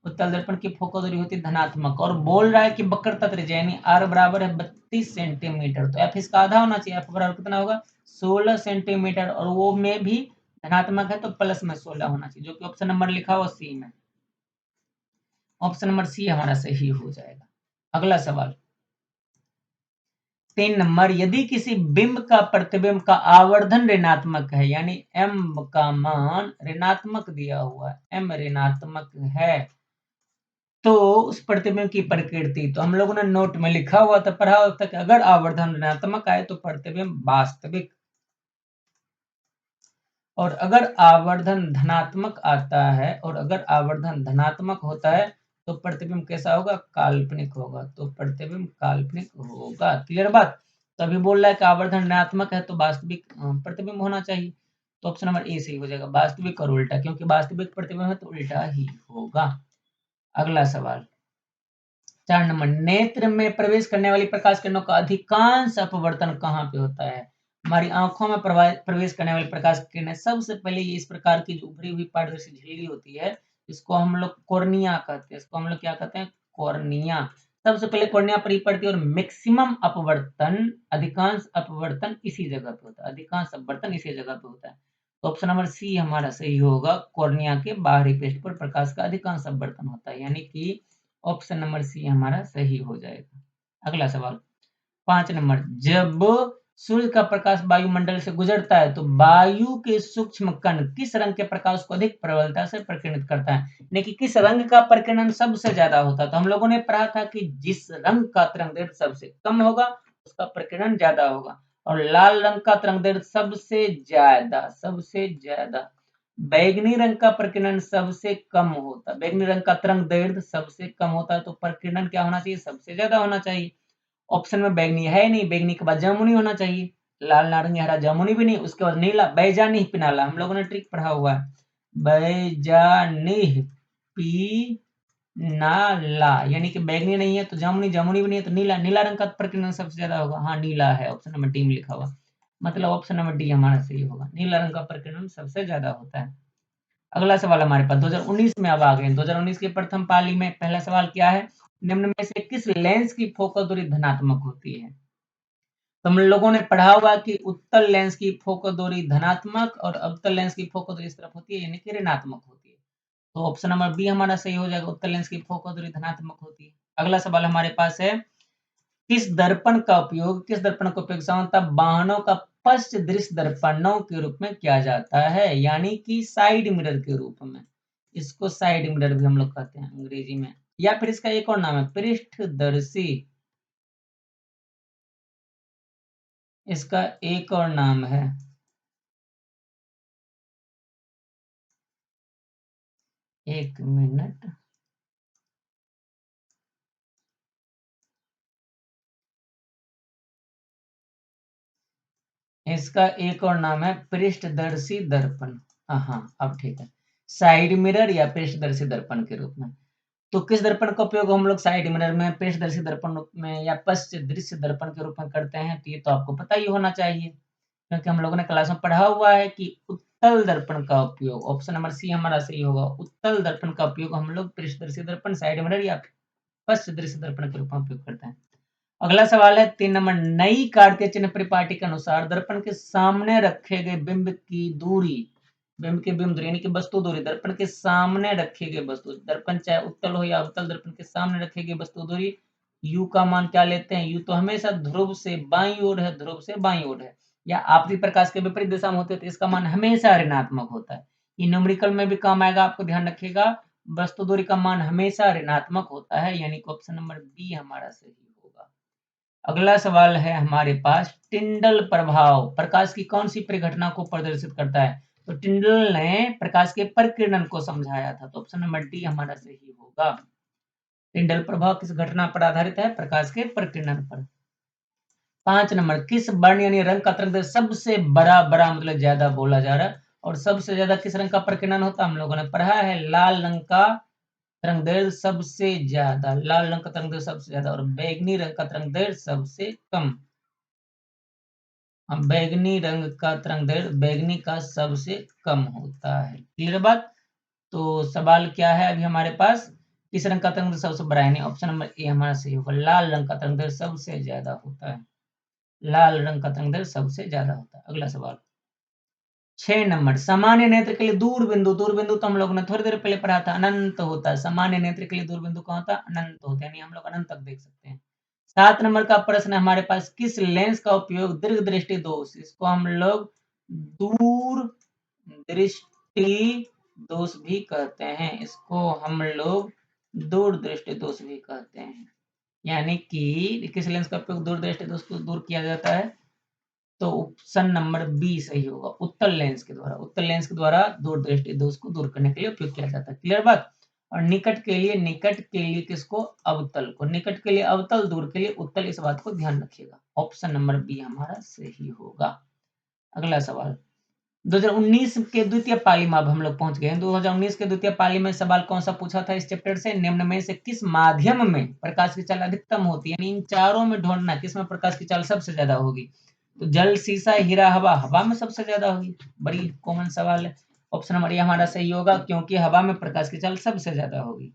उत्तल दर्पण की फोकस दूरी होती है धनात्मक, और बोल रहा है कि वक्रता त्रिज्या यानी r बराबर है 32 सेंटीमीटर, तो f इसका आधा होना चाहिए। f बराबर कितना होगा? 16 सेंटीमीटर, और वो में भी धनात्मक है तो प्लस में 16 होना चाहिए, जो कि ऑप्शन नंबर लिखा हुआ सी में। ऑप्शन नंबर सी हमारा सही हो जाएगा। अगला सवाल, 3 नंबर, यदि किसी बिंब का प्रतिबिंब का आवर्धन ऋणात्मक है, यानी m का मान ऋणात्मक दिया हुआ है, m ऋणात्मक है, तो उस प्रतिबिंब की प्रकृति, तो हम लोगों ने नोट में लिखा हुआ था, पढ़ा हुआ था कि अगर आवर्धन ऋणात्मक आए तो प्रतिबिंब वास्तविक, और अगर आवर्धन धनात्मक आता है, और अगर आवर्धन धनात्मक होता है तो प्रतिबिंब कैसा होगा? काल्पनिक होगा। तो प्रतिबिंब काल्पनिक होगा। क्लियर बात? तो अभी बोल रहा है कि आवर्धन ऋणात्मक है तो वास्तविक प्रतिबिंब होना चाहिए, तो ऑप्शन नंबर ए सही हो जाएगा, वास्तविक और उल्टा, क्योंकि वास्तविक प्रतिबिंब है तो उल्टा ही होगा। अगला सवाल, 4 नंबर, नेत्र में प्रवेश करने वाली प्रकाश किरणों का अधिकांश अपवर्तन कहाँ पे होता है? हमारी आंखों में प्रवेश करने वाली प्रकाश किरणें सबसे पहले ये इस प्रकार की जो उभरी हुई पारदर्शी झिल्ली होती है, इसको हम लोग कॉर्निया कहते हैं। इसको हम लोग क्या कहते हैं? कॉर्निया। सबसे पहले कॉर्निया पर ही पड़ती है, और मैक्सिमम अपवर्तन, अधिकांश अपवर्तन इसी जगह पे होता है, अधिकांश अपवर्तन इसी जगह पे होता है। तो ऑप्शन नंबर सी हमारा सही होगा, कॉर्निया के बाहरी पृष्ठ पर प्रकाश का अधिकांश अपवर्तन होता है, यानी कि ऑप्शन नंबर सी हमारा सही हो जाएगा। अगला सवाल, 5 नंबर, जब सूर्य का प्रकाश वायुमंडल से गुजरता है तो वायु के सूक्ष्म कण किस रंग के प्रकाश को अधिक प्रबलता से प्रकीर्णित करता है? यानी कि किस रंग का प्रकीर्णन सबसे ज्यादा होता है? तो हम लोगों ने पढ़ा था कि जिस रंग का तरंगदैर्घ्य सबसे कम होगा उसका प्रकीर्णन ज्यादा होगा, और लाल रंग का तरंगदैर्घ्य सबसे ज्यादा, बैंगनी रंग का प्रकीर्णन सबसे कम होता है, बैंगनी रंग का तरंगदैर्घ्य सबसे कम होता है, तो प्रकीर्णन क्या होना चाहिए? सबसे ज्यादा होना चाहिए। ऑप्शन में बैंगनी है नहीं, बैंगनी के बाद जामुनी होना चाहिए, लाल नारंगी हरा जामुनी भी नहीं, उसके बाद नीला, बैजानी पिनाला, हम लोगों ने ट्रिक पढ़ा हुआ है, बैजानी पिनाला, यानी कि बैंगनी नहीं है तो जामुनी, जामुनी भी नहीं है तो नीला, नीला रंग का प्रकीर्णन सबसे ज्यादा होगा। हाँ, नीला है, ऑप्शन नंबर डी में लिखा हुआ, मतलब ऑप्शन नंबर डी हमारा सही होगा, नीला रंग का प्रकीर्णन सबसे ज्यादा होता है। अगला सवाल हमारे पास 2019 में अब आ गए। 2019 की प्रथम पाली में पहला सवाल क्या है? निम्न में से किस लेंस की फोकस दूरी धनात्मक होती है? तो हम लोगों ने पढ़ा हुआ कि उत्तल लेंस की फोकस दूरी धनात्मक और अवतल लेंस की फोकस दूरी इस तरफ होती है, यानी कि ऋणात्मक होती है। तो ऑप्शन नंबर बी हमारा सही हो जाएगा, उत्तल लेंस की फोकस दूरी धनात्मक होती है। अगला सवाल हमारे पास है, किस दर्पण का उपयोग सामान्यतः वाहनों का पश्च दृश्य दर्पणों के रूप में किया जाता है, यानी कि साइड मिरर के रूप में। इसको साइड मिरर भी हम लोग कहते हैं अंग्रेजी में, या फिर इसका एक और नाम है पृष्ठदर्शी, इसका एक और नाम है, एक मिनट, इसका एक और नाम है पृष्ठदर्शी दर्पण। हाँ, अब ठीक है, साइड मिरर या पृष्ठदर्शी दर्पण के रूप में। तो किस दर्पण का उपयोग हम लोग साइड मिरर में, पृष्ठदर्शी दर्पण में या पश्च दृश्य दर्पण के रूप में करते हैं? तो ये तो आपको पता ही होना चाहिए, क्योंकि हम लोगों ने क्लास में पढ़ा हुआ है कि उत्तल दर्पण का उपयोग, ऑप्शन नंबर सी हमारा सही होगा, उत्तल दर्पण का उपयोग हम लोग पृष्ठदर्शी दर्पण, साइड मिरर या पश्च दृश्य दर्पण के रूप में उपयोग करते हैं। अगला सवाल है 3 नंबर, नई कार्तीय चिन्ह परिपाटी के अनुसार दर्पण के सामने रखे गए बिंब की दूरी, बिंब की बिंब दूरी यानी कि वस्तु दूरी, दर्पण के सामने रखे गए वस्तु, दर्पण चाहे उत्तल हो या अवतल, दर्पण के सामने रखे गए वस्तु दूरी यू का मान क्या लेते हैं, यू तो हमेशा ध्रुव से बाईं ओर है, ध्रुव से बाईं ओर है, या आपसी प्रकाश के विपरीत दिशा में होते हैं तो इसका मान हमेशा ऋणात्मक होता है। ये न्यूमेरिकल में भी काम आएगा, आपको ध्यान रखिएगा। वस्तु दूरी का मान हमेशा ऋणात्मक होता है, यानी कि ऑप्शन नंबर बी हमारा सही होगा। अगला सवाल है हमारे पास, टिंडल प्रभाव प्रकाश की कौन सी परिघटना को प्रदर्शित करता है? तो टिंडल ने प्रकाश के परिकिरण को समझाया था, तो ऑप्शन नंबर डी हमारा सही होगा। टिंडल प्रभाव किस घटना पर आधारित है? प्रकाश के परिकिरण पर। 5 नंबर, किस वर्ण यानी रंग का तरंग सबसे बड़ा मतलब ज्यादा बोला जा रहा है, और सबसे ज्यादा किस रंग का परिकिरण होता है? हम लोगों ने पढ़ा है लाल रंग का तरंग सबसे ज्यादा, लाल रंग का तरंग सबसे ज्यादा, और बैगनी रंग का तरंग सबसे कम। बैगनी रंग का तरंग बैगनी का सबसे कम होता है। क्लियर बात? तो सवाल क्या है अभी हमारे पास, किस रंग का तरंग सबसे बड़ा है? ऑप्शन नंबर ए हमारा सही होगा, लाल रंग का तरंग सबसे ज्यादा होता है, लाल रंग का तरंग सबसे ज्यादा होता है। अगला सवाल 6 नंबर, सामान्य नेत्र के लिए दूर बिंदु तो हम लोगों ने थोड़ी देर पहले पढ़ा था अनंत होता है, सामान्य नेत्र के लिए दूर बिंदु कौन होता है? अनंत होता है, यानी हम लोग अनंत तक देख सकते हैं। 7 नंबर का प्रश्न है हमारे पास, किस लेंस का उपयोग दीर्घ दृष्टि दोष, इसको हम लोग दूर दृष्टि दोष भी कहते हैं, इसको हम लोग दूर दृष्टि दोष भी कहते हैं, यानी कि किस लेंस का उपयोग दूर दृष्टि दोष को दूर किया जाता है? तो ऑप्शन नंबर बी सही होगा, उत्तल लेंस के द्वारा, उत्तल लेंस के द्वारा दूर दृष्टि दोष को दूर करने के लिए उपयोग किया जाता है। क्लियर बात? और निकट के लिए किसको? अवतल को। निकट के लिए अवतल, दूर के लिए उत्तल, इस बात को ध्यान रखिएगा। ऑप्शन नंबर बी हमारा सही होगा। अगला सवाल 2019 के द्वितीय पाली में अब हम लोग पहुंच गए हैं। 2019 के द्वितीय पाली में सवाल कौन सा पूछा था इस चैप्टर से? निम्न में से किस माध्यम में प्रकाश की चाल अधिकतम होती है, यानी इन चारों में ढूंढना किसमें प्रकाश की चाल सबसे ज्यादा होगी। तो जल, शीशा, हीरा, हवा, हवा में सबसे ज्यादा होगी। बड़ी कॉमन सवाल है। ऑप्शन नंबर ए हमारा सही होगा, क्योंकि हवा में प्रकाश की चाल सबसे ज्यादा होगी।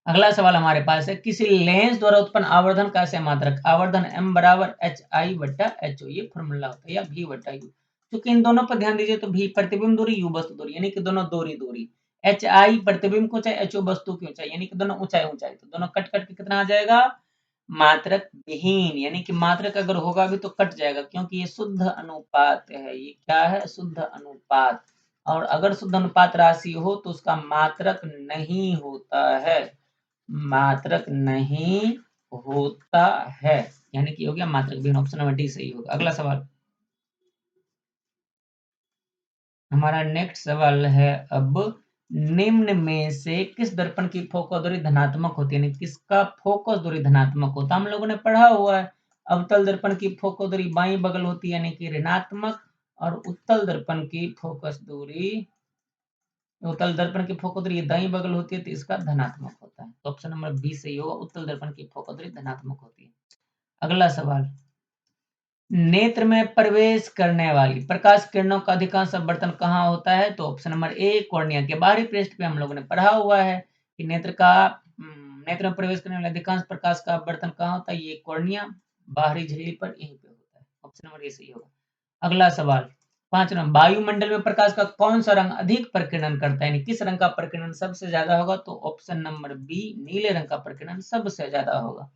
अगला सवाल हमारे पास है, किसी लेंस द्वारा उत्पन्न आवर्धन का ऐसे मात्रक, आवर्धन m बराबर HI/HO, ये फॉर्मूला होता है, या V/U। क्योंकि इन दोनों पर ध्यान दीजिए, तो V प्रतिबिंब दूरी, U वस्तु दूरी, यानी कि दोनों दूरी, HI प्रतिबिंब की ऊंचाई, HO वस्तु की ऊंचाई, यानी कि दोनों ऊंचाई, तो दोनों कट कट के कितना आ जाएगा? मात्रक विहीन, यानी कि मात्रक अगर होगा भी तो कट जाएगा, क्योंकि ये शुद्ध अनुपात है। ये क्या है? शुद्ध अनुपात। और अगर शुद्ध अनुपात राशि हो तो उसका मात्रक नहीं होता है, मात्रक नहीं होता है, यानी कि हो गया मात्रक विहीन। ऑप्शन नंबर डी सही होगा। अगला सवाल हमारा नेक्स्ट सवाल है, अब निम्न में से किस दर्पण की फोकस दूरी धनात्मक होती है, यानी किसका फोकस दूरी धनात्मक होता है? हम लोगों ने पढ़ा हुआ है, अवतल दर्पण की फोकस दूरी बाईं बगल होती है, यानी कि ऋणात्मक, और उत्तल दर्पण की फोकस दूरी, उत्तल दर्पण की फोकस दूरी दाईं बगल होती है, तो इसका धनात्मक होता है। तो ऑप्शन नंबर बी सही होगा, उत्तल दर्पण की फोकस दूरी धनात्मक होती है। अगला सवाल, नेत्र में प्रवेश करने वाली प्रकाश किरणों का अधिकांश अपवर्तन कहाँ होता है? तो ऑप्शन नंबर ए, कॉर्निया के बाहरी पृष्ठ पे। हम लोगों ने पढ़ा हुआ है कि नेत्र में प्रवेश करने वाले अधिकांश प्रकाश का अपवर्तन कहाँ होता है? ये कॉर्निया, बाहरी झिल्ली पर, यहीं पे होता है। ऑप्शन नंबर ए सही होगा। अगला सवाल 5 नंबर, वायुमंडल में प्रकाश का कौन सा रंग अधिक प्रकीर्णन करता है, यानी किस रंग का प्रकीर्णन सबसे ज्यादा होगा? तो ऑप्शन नंबर बी, नीले रंग का प्रकीर्णन सबसे ज्यादा होगा।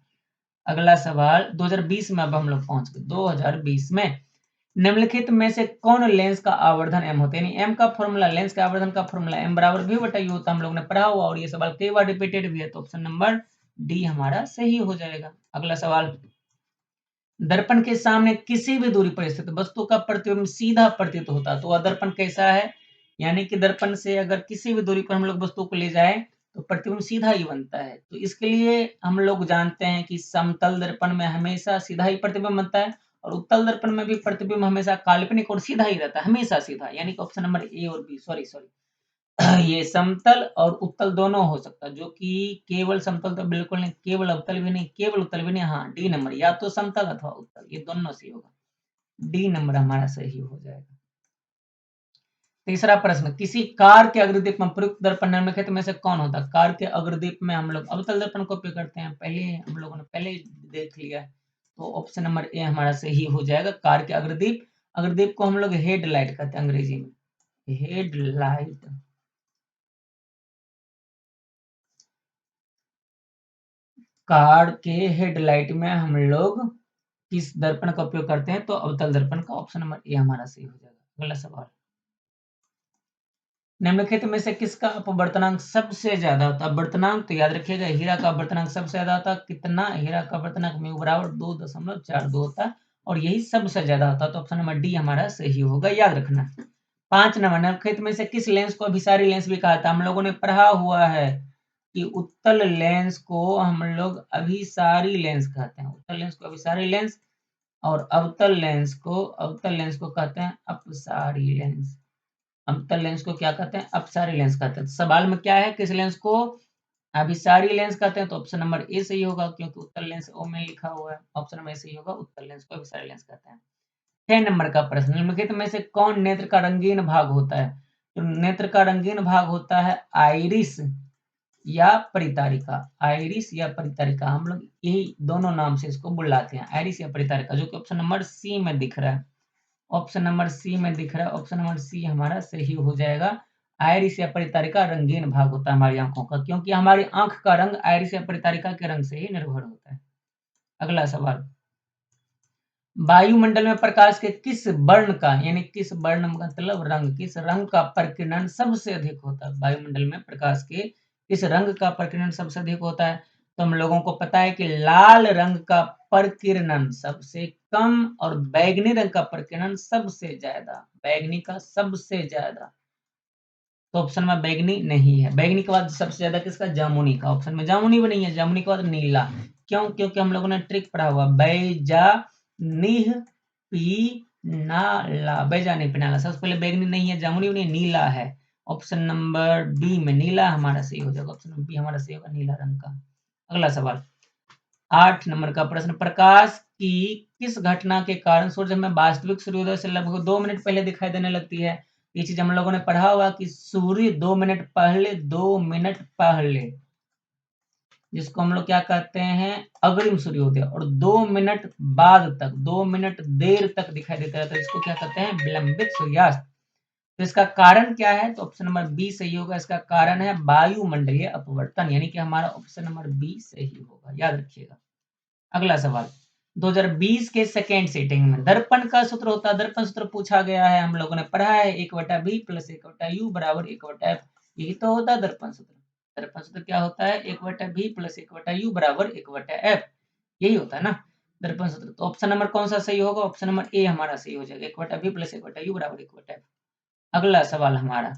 अगला सवाल 2020 में अब हम लोग पहुंच गए। 2020 में निम्नलिखित में से कौन लेंस का आवर्धन m होता है, यानी m का फॉर्मूला, लेंस के आवर्धन का फॉर्मूला m बराबर v/u होता है। हम लोग ने पढ़ा हुआ, और ये सवाल कई बार रिपीटेड भी है, तो ऑप्शन नंबर डी हमारा सही हो जाएगा। अगला सवाल, दर्पण के सामने किसी भी दूरी पर स्थित वस्तु का प्रतिबिंब सीधा प्रतीत होता है, तो वह दर्पण कैसा है? यानी कि दर्पण से अगर किसी भी दूरी पर हम लोग वस्तु को ले जाए तो प्रतिबिंब सीधा ही बनता है। तो इसके लिए हम लोग जानते हैं कि समतल दर्पण में हमेशा सीधा ही प्रतिबिंब बनता है, और उत्तल दर्पण में भी प्रतिबिंब हमेशा काल्पनिक और सीधा ही रहता है, हमेशा सीधा, यानी कि ऑप्शन नंबर ए और बी, सॉरी ये समतल और उत्तल दोनों हो सकता है, जो कि केवल समतल तो बिल्कुल नहीं, केवल अवतल भी नहीं, केवल उत्तल भी नहीं। हाँ, डी नंबर, या तो समतल अथवा उत्तल, ये दोनों सही होगा। डी नंबर हमारा सही हो जाएगा। तीसरा प्रश्न, किसी कार के अग्रदीप में प्रयुक्त दर्पण निम्नलिखित में से कौन होता है? कार के अग्रदीप में हम लोग अवतल दर्पण को उपयोग करते हैं, पहले हम लोगों ने पहले देख लिया है, तो ऑप्शन नंबर ए हमारा सही हो जाएगा। कार के अग्रदीप, अग्रदीप को हम लोग हेडलाइट कहते हैं अंग्रेजी में, हेडलाइट। कार के हेडलाइट में हम लोग किस दर्पण का उपयोग करते हैं? तो अवतल दर्पण का। ऑप्शन नंबर ए हमारा सही हो जाएगा। अगला सवाल, निम्नलिखित में से किसका अपवर्तनांक सबसे ज्यादा होता है? अपवर्तनांक तो याद रखिएगा, हीरा का अपवर्तनांक सबसे ज्यादा होता है। कितना? हीरा का अपवर्तनांक म्यू बराबर 2.42 होता है और यही सबसे ज्यादा होता है। तो ऑप्शन नंबर डी हमारा सही होगा, याद रखना। 5 नंबर, निम्नलिखित में से किस लेंस को अभिसारी लेंस भी कहा था? हम लोगों ने पढ़ा हुआ है कि उत्तल लेंस को हम लोग अभिसारी लेंस कहते हैं। उत्तल लेंस को अभिसारी लेंस और अवतल लेंस को कहते हैं अपसारी लेंस। अवतल लेंस को क्या कहते हैं? अपसारी लेंस कहते हैं। तो सवाल में क्या है, किस लेंस को अभिसारी लेंस कहते हैं? तो ऑप्शन नंबर ए सही होगा, क्योंकि उत्तल लेंस ओ में लिखा हुआ है। ऑप्शन नंबर ए सही होगा, उत्तल लेंस को अभिसारी लेंस कहते हैं। 6 नंबर का प्रश्न, निम्नलिखित में से कौन नेत्र का रंगीन भाग होता है? तो नेत्र का रंगीन भाग होता है आइरिस या परितारिका। आइरिस या परितारिका, हम लोग यही दोनों नाम से इसको बुलाते हैं, आइरिस या परितारिका, जो कि ऑप्शन नंबर सी में दिख रहा है। ऑप्शन नंबर सी में दिख रहा है, ऑप्शन नंबर सी हमारा सही हो जाएगा। आइरिस या परितारिका रंगीन भाग होता है हमारी आंखों का, क्योंकि हमारी आंख का रंग आइरिस या परितारिका के रंग से ही निर्भर होता है। अगला सवाल, वायुमंडल में प्रकाश के किस वर्ण का, यानी किस वर्ण मतलब रंग, किस रंग का प्रकीर्णन सबसे अधिक होता है? वायुमंडल में प्रकाश के किस रंग का प्रकीर्णन सबसे अधिक होता है? तो हम लोगों को पता है कि लाल रंग का प्रकीर्णन सबसे कम और बैगनी रंग का प्रकीर्णन सबसे ज्यादा। बैगनी का सबसे ज्यादा, तो ऑप्शन में बैगनी नहीं है। बैगनी के बाद सबसे ज्यादा किसका? जामुनी का। ऑप्शन में जामुनी भी नहीं है। जामुनी के बाद नीला। क्यों? क्योंकि हम लोगों ने ट्रिक पढ़ा हुआ, बैजानिह पीनाला, बैजानिह पीनाला। सबसे पहले बैगनी नहीं है, जामुनी भी नहीं, नीला है। ऑप्शन नंबर बी में नीला हमारा सही हो जाएगा। ऑप्शन नंबर बी हमारा सही होगा, नीला रंग का। अगला सवाल, 8 नंबर का प्रश्न, प्रकाश की किस घटना के कारण सूर्य हमें वास्तविक सूर्योदय से लगभग 2 मिनट पहले दिखाई देने लगती है? ये चीज हम लोगों ने पढ़ा हुआ कि सूर्य 2 मिनट पहले, 2 मिनट पहले, जिसको हम लोग क्या कहते हैं? अग्रिम सूर्योदय। और 2 मिनट बाद तक, 2 मिनट देर तक दिखाई देता है, तो इसको क्या कहते हैं? विलंबित सूर्यास्त। तो इसका कारण क्या है? तो ऑप्शन नंबर बी सही होगा। इसका कारण है वायुमंडलीय अपवर्तन, यानी कि हमारा ऑप्शन नंबर बी सही होगा, याद रखिएगा। अगला सवाल, 2020 के सेकेंड सीटिंग में दर्पण का सूत्र होता है। दर्पण सूत्र पूछा गया है, हम लोगों ने पढ़ा है, 1/v प्लस 1/u बराबर 1/f। यही तो होता है दर्पण सूत्र। दर्पण सूत्र क्या होता है? 1/v प्लस 1/u बराबर 1/f। यही होता है ना दर्पण सूत्र। तो ऑप्शन नंबर कौन सा सही होगा? ऑप्शन नंबर ए हमारा सही हो जाएगा, 1/v प्लस 1/u बराबर 1/f। अगला सवाल हमारा,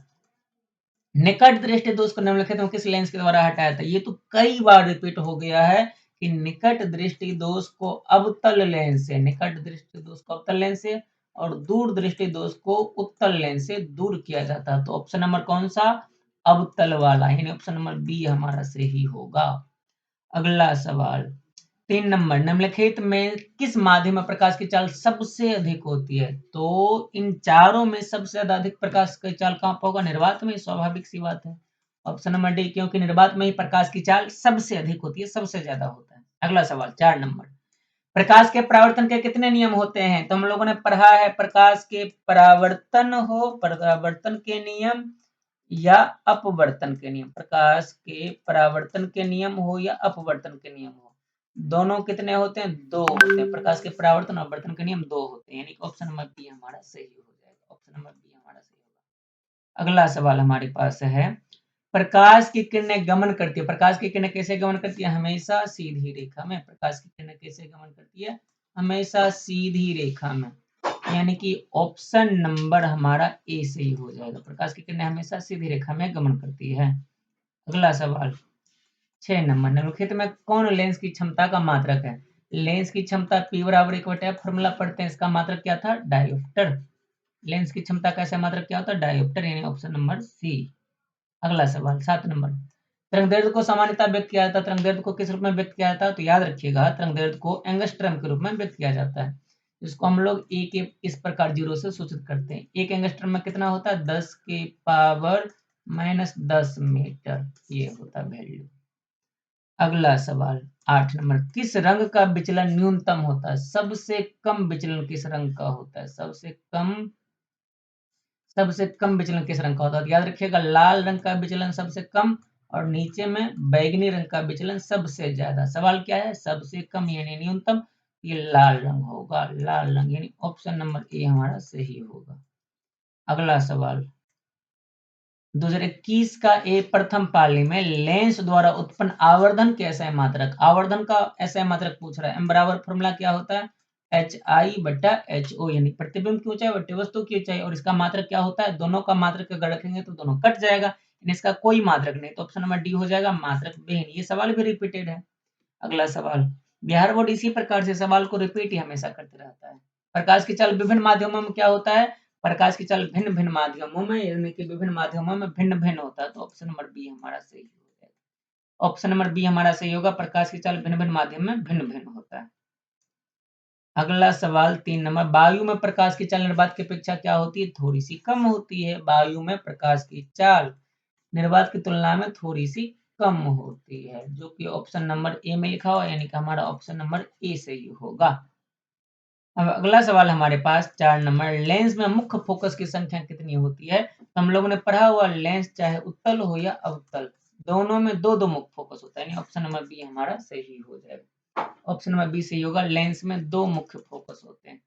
निकट दृष्टि दोष को निम्नलिखित में किस लेंस के द्वारा हटाया था? ये तो कई बार रिपीट हो गया है कि निकट दृष्टि दोष को अवतल लेंस से, निकट दृष्टि दोष को अवतल लेंस से और दूर दृष्टि दोष को उत्तल लेंस से दूर किया जाता है। तो ऑप्शन नंबर कौन सा? अवतल वाला, यानी ऑप्शन नंबर बी हमारा सही होगा। अगला सवाल, 3 नंबर, निम्नलिखित में किस माध्यम में प्रकाश की चाल सबसे अधिक होती है? तो इन चारों में सबसे ज्यादा अधिक प्रकाश की चाल कहां पर होगा? निर्वात में। स्वाभाविक सी बात है। ऑप्शन नंबर डी, क्योंकि निर्वात में ही प्रकाश की चाल सबसे अधिक होती है, सबसे ज्यादा होता है। अगला सवाल, 4 नंबर, प्रकाश के परावर्तन के कितने नियम होते हैं? तो हम लोगों ने पढ़ा है, प्रकाश के परावर्तन के नियम या अपवर्तन के नियम। प्रकाश के परावर्तन के नियम हो या अपवर्तन के नियम हो, दोनों कितने होते हैं? 2 होते हैं। प्रकाश के परावर्तन और अपवर्तन के नियम 2 होते हैं, यानी कि ऑप्शन नंबर बी हमारा सही हो जाएगा। ऑप्शन नंबर बी हमारा सही होगा। अगला सवाल हमारे पास है, प्रकाश की किरणें गमन करती है। प्रकाश की किरणें कैसे गमन करती है? हमेशा सीधी रेखा में। प्रकाश की किरणें कैसे गमन करती है? हमेशा सीधी रेखा में, यानी कि ऑप्शन नंबर हमारा ए सही हो जाएगा। प्रकाश की किरणें हमेशा सीधी रेखा में गमन करती है। अगला सवाल, 6 नंबर, निम्नलिखित में कौन लेंस की क्षमता का मात्रक है? लेंस की क्षमता P बराबर 1/f फॉर्मूला पढ़ते हैं, इसका मात्रक क्या था? डायोप्टर। लेंस की क्षमता कैसे मात्रक क्या होता है? डायोप्टर, यानी ऑप्शन नंबर सी। अगला सवाल, 7 नंबर, तरंगदैर्ध्य को सामान्यतः व्यक्त किया जाता है। तरंगदैर्ध्य को किस रूप में व्यक्त किया जाता है? तो याद रखिएगा, तरंगदैर्ध्य को एंगस्ट्रम के रूप में व्यक्त किया जाता है, जिसको हम लोग ए के इस प्रकार 0 से सूचित करते हैं। एक एंगस्ट्रम में कितना होता है? 10 के पावर -10 मीटर, ये होता है वैल्यू। अगला सवाल, 8 नंबर, किस रंग का विचलन न्यूनतम होता है? सबसे कम विचलन किस रंग का होता है? सबसे कम विचलन किस रंग का होता है? तो याद रखिएगा, लाल रंग का विचलन सबसे कम और नीचे में बैगनी रंग का विचलन सबसे ज्यादा। सवाल क्या है? सबसे कम यानी न्यूनतम, ये लाल रंग होगा, लाल रंग, यानी ऑप्शन नंबर ए हमारा सही होगा। अगला सवाल 2021 का प्रथम पाली में लेंस द्वारा उत्पन्न आवर्धन के एसआई मात्रक, आवर्धन का एसआई मात्रक पूछ रहा है। एम बराबर फॉर्मूला क्या होता है? एच आई बटा एच ओ, यानी प्रतिबिंब की ऊंचाई बटे वस्तु की ऊंचाई, और इसका मात्रक क्या होता है? दोनों का मात्रक अगर रखेंगे तो दोनों कट जाएगा, इसका कोई मात्रक नहीं, तो ऑप्शन नंबर डी हो जाएगा, मात्रक विहीन। ये सवाल भी रिपीटेड है। अगला सवाल, बिहार बोर्ड इसी प्रकार से सवाल को रिपीट ही हमेशा करते रहता है। प्रकाश की चाल विभिन्न माध्यमों में क्या होता है? प्रकाश की चाल भिन्न भिन्न माध्यमों में, यानी कि विभिन्न माध्यमों में भिन्न भिन्न होता है, तो ऑप्शन नंबर बी हमारा सही हो जाएगा। ऑप्शन नंबर बी हमारा सही होगा, प्रकाश की चाल भिन्न भिन्न माध्यम में भिन्न भिन्न होता है। अगला सवाल 3 नंबर, वायु में प्रकाश की चाल निर्वात की अपेक्षा क्या होती है? थोड़ी सी कम होती है। वायु में प्रकाश की चाल निर्वात की तुलना में थोड़ी सी कम होती है, जो कि ऑप्शन नंबर ए में लिखा हुआ है, यानी कि हमारा ऑप्शन नंबर ए सही होगा। अब अगला सवाल हमारे पास 4 नंबर, लेंस में मुख्य फोकस की संख्या कितनी होती है? तो हम लोगों ने पढ़ा हुआ, लेंस चाहे उत्तल हो या अवतल, दोनों में दो दो मुख्य फोकस होता है, यानी ऑप्शन नंबर बी हमारा सही हो जाएगा। ऑप्शन नंबर बी सही होगा, लेंस में दो मुख्य फोकस होते हैं।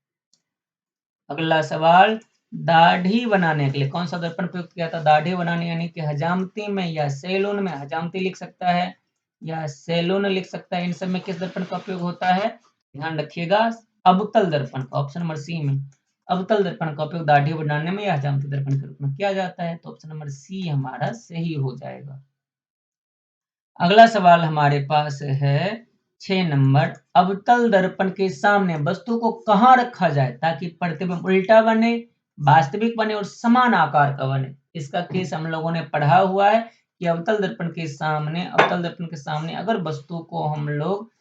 अगला सवाल, दाढ़ी बनाने के लिए कौन सा दर्पण प्रयुक्त किया था? दाढ़ी बनाने यानी कि हजामती में या सैलून में, हजामती लिख सकता है या सैलून लिख सकता है, इन सब में किस दर्पण का उपयोग होता है? ध्यान रखिएगा, अवतल दर्पण का, ऑप्शन नंबर सी में अवतल दर्पण का उपयोग दाढ़ी बनाने में या हजामती दर्पण के रूप में किया जाता है, तो ऑप्शन नंबर सी हमारा सही हो जाएगा। अगला सवाल हमारे पास है 6 नंबर, अवतल दर्पण के सामने वस्तु को कहाँ रखा जाए ताकि प्रतिबिंब उल्टा बने, वास्तविक बने और समान आकार का बने? इसका केस हम लोगों ने पढ़ा हुआ है कि अवतल दर्पण के सामने अगर वस्तु को हम लोग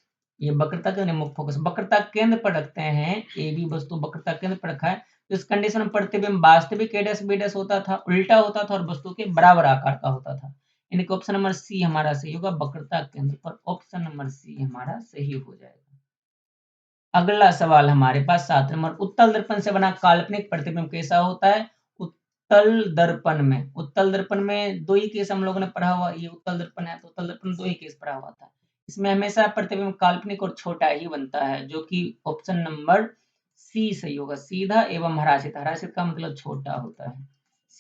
ये वक्रता के मुख्य फोकस वक्रता केंद्र पर रखते हैं, ए बी वस्तु वक्रता केंद्र पर रखा है, तो इस कंडीशन में प्रतिबिंब वास्तविक ए डैश बी डैश होता था, उल्टा होता था और वस्तु के बराबर आकार का होता था, यानी कि ऑप्शन नंबर सी हमारा सही होगा, वक्रता केंद्र पर, ऑप्शन नंबर सी हमारा सही हो जाएगा। अगला सवाल हमारे पास 7 नंबर, उत्तल दर्पण से बना काल्पनिक प्रतिबिंब कैसा होता है? उत्तल दर्पण में दो ही केस हम लोगों ने पढ़ा हुआ, ये उत्तल दर्पण है तो उत्तल दर्पण में दो ही केस पढ़ा हुआ था, इसमें हमेशा प्रतिबिंब काल्पनिक और छोटा ही बनता है, जो कि ऑप्शन नंबर सी सही होगा, सीधा एवं हरासित, हरासित का मतलब छोटा होता है,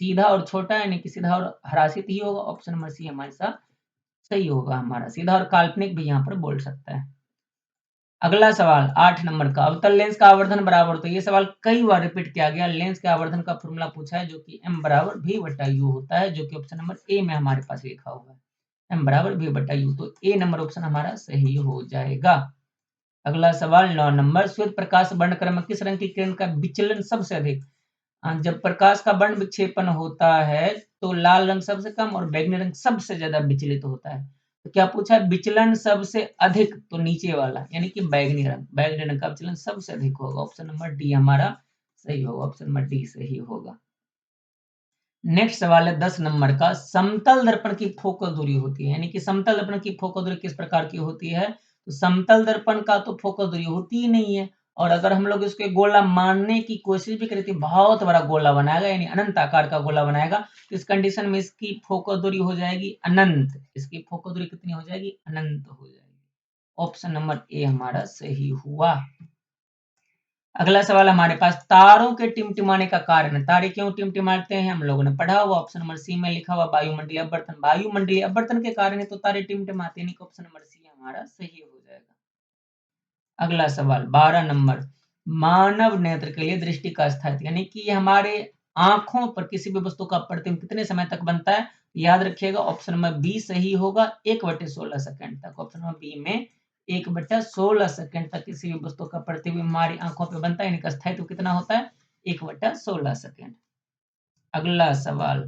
सीधा और छोटा यानी कि सीधा और हरासित ही होगा, ऑप्शन नंबर सी हमारे साथ सही होगा हमारा, सीधा और काल्पनिक भी यहाँ पर बोल सकता है। अगला सवाल 8 नंबर का, अवतल लेंस का आवर्धन बराबर, तो ये सवाल कई बार रिपीट किया गया, लेंस के आवर्धन का फॉर्मूला पूछा है, जो कि m बराबर v बटा u होता है, जो कि ऑप्शन नंबर ए में हमारे पास लिखा हुआ है, m बराबर v बटा u, तो ए नंबर ऑप्शन हमारा सही हो जाएगा। अगला सवाल 9 नंबर, श्वेत प्रकाश वर्णक्रम में किस रंग की किरण का विचलन सबसे अधिक? जब प्रकाश का वर्ण विक्षेपण होता है तो लाल रंग सबसे कम और बैंगनी रंग सबसे ज्यादा विचलित होता है, तो क्या पूछा है? विचलन सबसे अधिक, तो नीचे वाला यानी कि बैगनी रंग का विचलन सबसे अधिक होगा, ऑप्शन नंबर डी हमारा सही होगा, ऑप्शन नंबर डी सही होगा। नेक्स्ट सवाल है 10 नंबर का, समतल दर्पण की फोकस दूरी होती है, यानी कि समतल दर्पण की फोकस दूरी किस प्रकार की होती है? तो समतल दर्पण का तो फोकस दूरी होती ही नहीं है, और अगर हम लोग इसके गोला मानने की कोशिश भी करें तो बहुत बड़ा गोला बनाएगा, यानी अनंत आकार का गोला बनाएगा, तो इस कंडीशन में इसकी फोकस दूरी हो जाएगी अनंत, इसकी फोकस दूरी कितनी हो जाएगी? अनंत हो जाएगी, ऑप्शन नंबर ए हमारा सही हुआ। अगला सवाल हमारे पास, तारों के टिमटिमाने का कारण, तारे क्यों टिमटिमाते हैं हम लोगों ने पढ़ा हुआ, ऑप्शन नंबर सी में लिखा हुआ, वायुमंडलीय अपवर्तन, वायुमंडलीय अपवर्तन के कारण तो तारे टिमटिमाते हैं, ऑप्शन नंबर सी हमारा सही हो जाएगा। अगला सवाल 12 नंबर, मानव नेत्र के लिए दृष्टि का स्थायित्व, यानी कि हमारे आंखों पर किसी भी वस्तु का प्रतिबिंब कितने समय तक बनता है? याद रखिएगा, ऑप्शन नंबर बी सही होगा, 1/16 सेकंड तक, ऑप्शन नंबर बी में 1/16 सेकंड तक किसी भी वस्तु का प्रतिबिंब हमारी आंखों पर बनता है, यानी कि स्थायित्व कितना होता है? 1/16 सेकंड। अगला सवाल,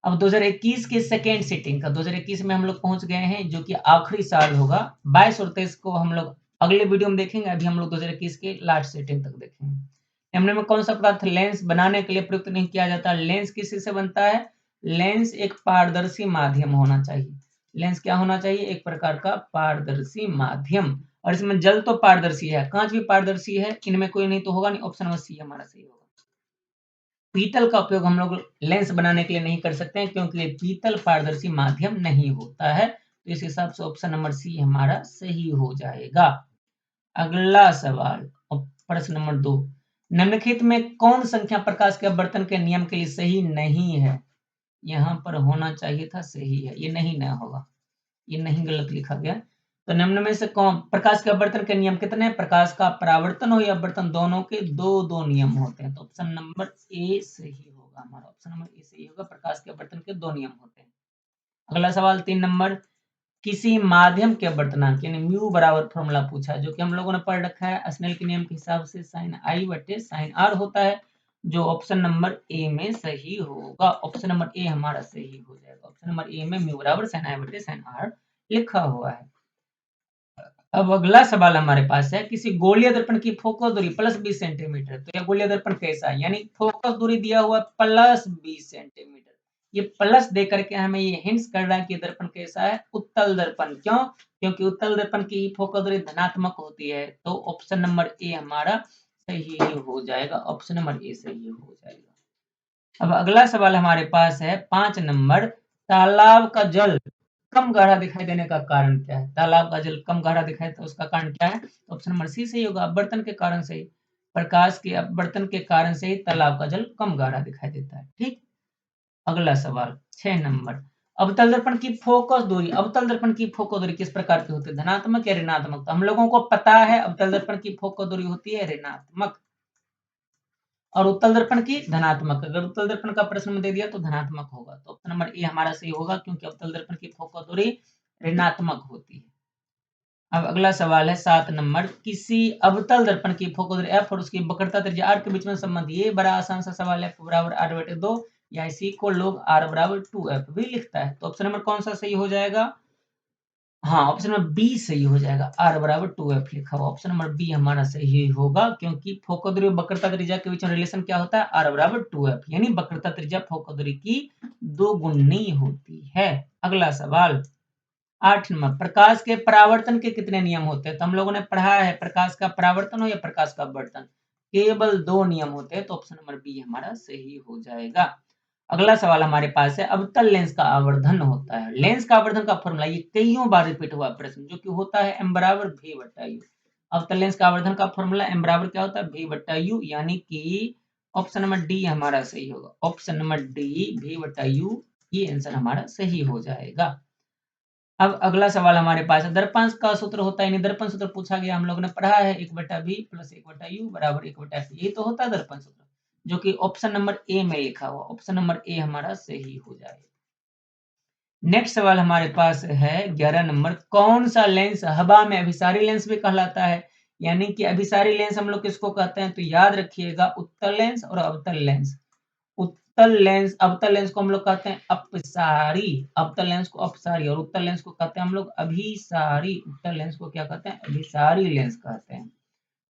अब 2021 की सेकेंड सिटिंग का, 2021 में हम लोग पहुंच गए हैं, जो कि आखिरी साल होगा, 22 और 23 को हम लोग अगले वीडियो में देखेंगे, अभी हम लोग 2021 के लास्ट सिटिंग तक देखेंगे। निम्न में कौन सा पदार्थ लेंस बनाने के लिए प्रयुक्त नहीं किया जाता? लेंस किस से बनता है? लेंस एक पारदर्शी माध्यम होना चाहिए, लेंस क्या होना चाहिए? एक प्रकार का पारदर्शी माध्यम, और इसमें जल तो पारदर्शी है, कांच भी पारदर्शी है, इनमें कोई नहीं तो होगा नहीं, ऑप्शन नंबर सी हमारा सही होगा। पीतल का उपयोग हम लोग लेंस बनाने के लिए नहीं कर सकते हैं क्योंकि ये पीतल पारदर्शी माध्यम नहीं होता है। तो इस हिसाब से ऑप्शन नंबर सी हमारा सही हो जाएगा। अगला सवाल प्रश्न नंबर 2, निम्नलिखित में कौन संख्या प्रकाश के अपवर्तन के नियम के लिए सही नहीं है? यहाँ पर होना चाहिए था सही है, ये नहीं ना होगा, ये नहीं गलत लिखा गया। तो निम्न में से कौन प्रकाश के अपवर्तन के नियम कितने हैं? प्रकाश का परावर्तन हो या अपवर्तन दोनों के दो नियम होते हैं। तो ऑप्शन नंबर ए सही होगा हमारा, ऑप्शन नंबर ए सही होगा, प्रकाश के अपवर्तन के 2 नियम होते हैं। अगला सवाल 3 नंबर, किसी माध्यम के अपवर्तनांक यानी म्यू बराबर फॉर्मूला पूछा है जो कि हम लोगों ने पढ़ रखा है। स्नेल के नियम के हिसाब से sin i बटे sin r होता है, जो ऑप्शन नंबर ए में सही होगा। ऑप्शन नंबर ए हमारा सही हो जाएगा। ऑप्शन नंबर ए में म्यू बराबर sin i बटे sin r लिखा हुआ है। अब अगला सवाल हमारे पास है, किसी गोलीय दर्पण की फोकस दूरी प्लस 20 सेंटीमीटर। तो यह गोलीय दर्पण कैसा है? यानी फोकस दूरी दिया हुआ प्लस 20 सेंटीमीटर। ये प्लस दे करके हमें ये हिंट्स कर रहा है कि दर्पण कैसा है? उत्तल दर्पण। क्यों? क्योंकि उत्तल दर्पण की फोकस दूरी धनात्मक होती है। तो ऑप्शन नंबर ए हमारा सही हो जाएगा। ऑप्शन नंबर ए सही हो जाएगा। अब अगला सवाल हमारे पास है 5 नंबर, तालाब का जल कम गाढ़ा दिखाई देने का कारण क्या है? तालाब का जल कम गाढ़ा दिखाई तो उसका कारण क्या है? तो ऑप्शन नंबर सी सही होगा, अपवर्तन के कारण से ही। प्रकाश के अपवर्तन के कारण से ही तालाब का जल कम गाढ़ा दिखाई देता है। ठीक। अगला सवाल 6 नंबर, अवतल दर्पण की फोकस दूरी, अवतल दर्पण की फोकस दूरी किस प्रकार की होती है? धनात्मक या ऋणात्मक? तो हम लोगों को पता है अवतल दर्पण की फोकस दूरी होती है ऋणात्मक और उत्तल दर्पण की धनात्मक। अगर उत्तल दर्पण का प्रश्न में दे दिया तो धनात्मक होगा। तो ऑप्शन नंबर ए हमारा सही होगा क्योंकि अवतल दर्पण की फोकस दूरी ऋणात्मक होती है। अब अगला सवाल है 7 नंबर, किसी अवतल दर्पण की फोकस दूरी एफ और उसकी वक्रता त्रिज्या r के बीच में संबंध। ये बड़ा आसान सा सवाल है, बराबर r बटे 2 या इसी को लोग r बराबर 2f भी लिखता है। तो ऑप्शन नंबर कौन सा सही हो जाएगा? हाँ, ऑप्शन नंबर बी सही हो जाएगा, r बराबर 2f लिखा हुआ। ऑप्शन नंबर बी हमारा सही होगा क्योंकि फोकस दूरी और वक्रता त्रिज्या के बीच में रिलेशन क्या होता है? r बराबर 2f, यानी वक्रता त्रिज्या फोकस दूरी की दोगुनी होती है। अगला सवाल 8 नंबर, प्रकाश के परावर्तन के कितने नियम होते हैं? तो हम लोगों ने पढ़ा है प्रकाश का परावर्तन हो या प्रकाश का अपवर्तन, केवल 2 नियम होते हैं। तो ऑप्शन नंबर बी हमारा सही हो जाएगा। अगला सवाल हमारे पास है, अवतल लेंस का आवर्धन होता है। लेंस का आवर्धन का फॉर्मूला ये कईयों बार रिपीट हुआ प्रश्न, जो कि होता है m बराबर v बटा u। अवतल लेंस का आवर्धन का फॉर्मूला m बराबर क्या होता है? v बटा u, यानी कि ऑप्शन नंबर डी हमारा सही होगा। ऑप्शन नंबर डी v बटा u, ये आंसर हमारा सही हो जाएगा। अब अगला सवाल हमारे पास है, दर्पण का सूत्र होता है, दर्पण सूत्र पूछा गया, हम लोगों ने पढ़ा है 1 बटा v प्लस 1 बटा u बराबर 1 बटा f। ये तो होता है दर्पण सूत्र, जो कि ऑप्शन नंबर ए में लिखा हुआ। ऑप्शन नंबर ए हमारा सही हो जाएगा। नेक्स्ट सवाल हमारे पास है 11 नंबर, कौन सा लेंस हवा में अभिसारी लेंस भी कहलाता है? यानी कि अभिसारी लेंस हम लोग किसको कहते हैं? तो याद रखिएगा, उत्तल लेंस और अवतल लेंस। उत्तल लेंस, अवतल लेंस को हम लोग कहते हैं अपसारी, अवतल लेंस को अपसारी, और उत्तल लेंस को कहते हैं हम लोग अभिसारी। उत्तल लेंस को क्या कहते हैं? अभिसारी लेंस कहते हैं।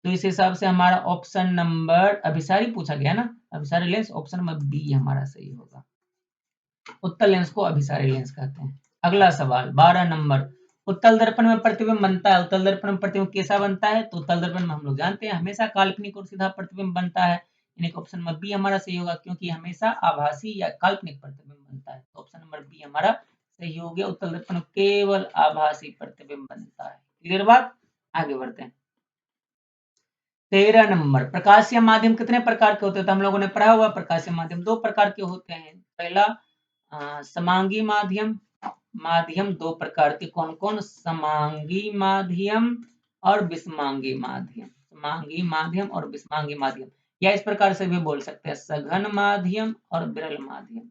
तो इस हिसाब से हमारा ऑप्शन नंबर अभिसारी पूछा गया ना, अभिसारी लेंस, ऑप्शन नंबर बी हमारा सही होगा। उत्तल लेंस को अभिसारी लेंस कहते हैं। अगला सवाल 12 नंबर, उत्तल दर्पण में प्रतिबिंब बनता है। उत्तल दर्पण में प्रतिबिंब कैसा बनता है? तो उत्तल दर्पण में हम लोग जानते हैं हमेशा काल्पनिक और सीधा प्रतिबिंब बनता है, यानी ऑप्शन नंबर बी हमारा सही होगा क्योंकि हमेशा आभासी या काल्पनिक प्रतिबिंब बनता है। तो ऑप्शन नंबर बी हमारा सही हो गया, उत्तल दर्पण में केवल आभासी प्रतिबिंब बनता है। क्लियर बात? आगे बढ़ते हैं। 13 नंबर, प्रकाशीय माध्यम कितने प्रकार के होते हैं? तो हम लोगों ने पढ़ा हुआ प्रकाशीय माध्यम 2 प्रकार के होते हैं। पहला समांगी माध्यम, माध्यम 2 प्रकार के, कौन कौन? समांगी माध्यम और विषमांगी माध्यम। समांगी माध्यम और विषमांगी माध्यम, या इस प्रकार से भी बोल सकते हैं, सघन माध्यम और विरल माध्यम।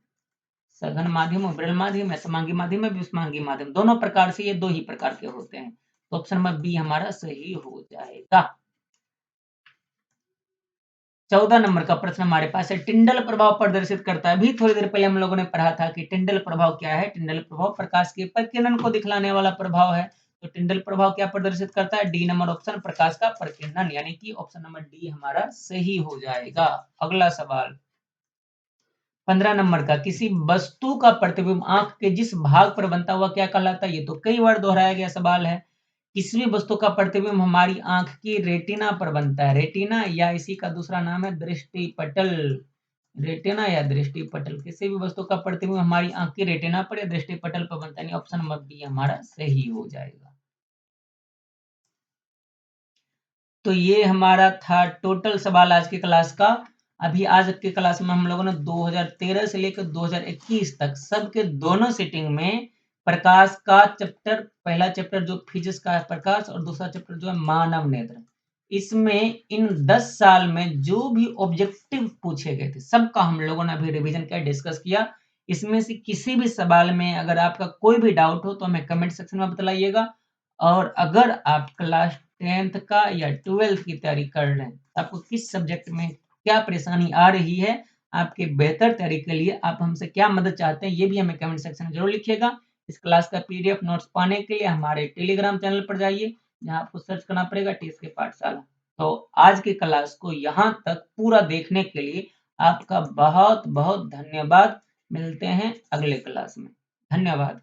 सघन माध्यम और विरल माध्यम, या समांगी माध्यम और विषमांगी माध्यम, दोनों प्रकार से ये 2 ही प्रकार के होते हैं। तो ऑप्शन नंबर बी हमारा सही हो जाएगा। 14 नंबर का प्रश्न हमारे पास है, टिंडल प्रभाव प्रदर्शित करता है। अभी थोड़ी देर पहले हम लोगों ने पढ़ा था कि टिंडल प्रभाव क्या है। टिंडल प्रभाव प्रकाश के प्रकीर्णन को दिखलाने वाला प्रभाव है। तो टिंडल प्रभाव क्या प्रदर्शित करता है? डी नंबर ऑप्शन, प्रकाश का प्रकीर्णन, यानी कि ऑप्शन नंबर डी हमारा सही हो जाएगा। अगला सवाल 15 नंबर का, किसी वस्तु का प्रतिबिंब आंख के जिस भाग पर बनता हुआ क्या कहलाता है? ये तो कई बार दोहराया गया सवाल है। किसी भी वस्तु का प्रतिबिंब हमारी आंख की रेटिना पर बनता है। रेटिना, या इसी का दूसरा नाम है दृष्टि पटल, रेटिना या दृष्टि पटल, किसी भी वस्तु का प्रतिबिंब हमारी आंख की रेटिना पर या दृष्टि पटल पर बनता है। ऑप्शन नंबर बी हमारा सही हो जाएगा। तो ये हमारा था टोटल सवाल आज की क्लास का। अभी आज की क्लास में हम लोगों ने 2013 से लेकर 2021 तक सबके दोनों सीटिंग में प्रकाश का चैप्टर, पहला चैप्टर जो फिजिक्स का है प्रकाश, और दूसरा चैप्टर जो है मानव नेत्र, इसमें इन 10 साल में जो भी ऑब्जेक्टिव पूछे गए थे सबका हम लोगों ने अभी रिवीजन किया, डिस्कस किया। इसमें से किसी भी सवाल में अगर आपका कोई भी डाउट हो तो हमें कमेंट सेक्शन में बताइएगा। और अगर आप क्लास 10th का या 12th की तैयारी कर रहे हैं, आपको किस सब्जेक्ट में क्या परेशानी आ रही है, आपके बेहतर तैयारी के लिए आप हमसे क्या मदद चाहते हैं, ये भी हमें कमेंट सेक्शन में जरूर लिखिएगा। इस क्लास का पीडीएफ नोट्स पाने के लिए हमारे टेलीग्राम चैनल पर जाइए, जहां आपको सर्च करना पड़ेगा टीएसके पाठशाला। तो आज की क्लास को यहाँ तक पूरा देखने के लिए आपका बहुत बहुत धन्यवाद। मिलते हैं अगले क्लास में। धन्यवाद।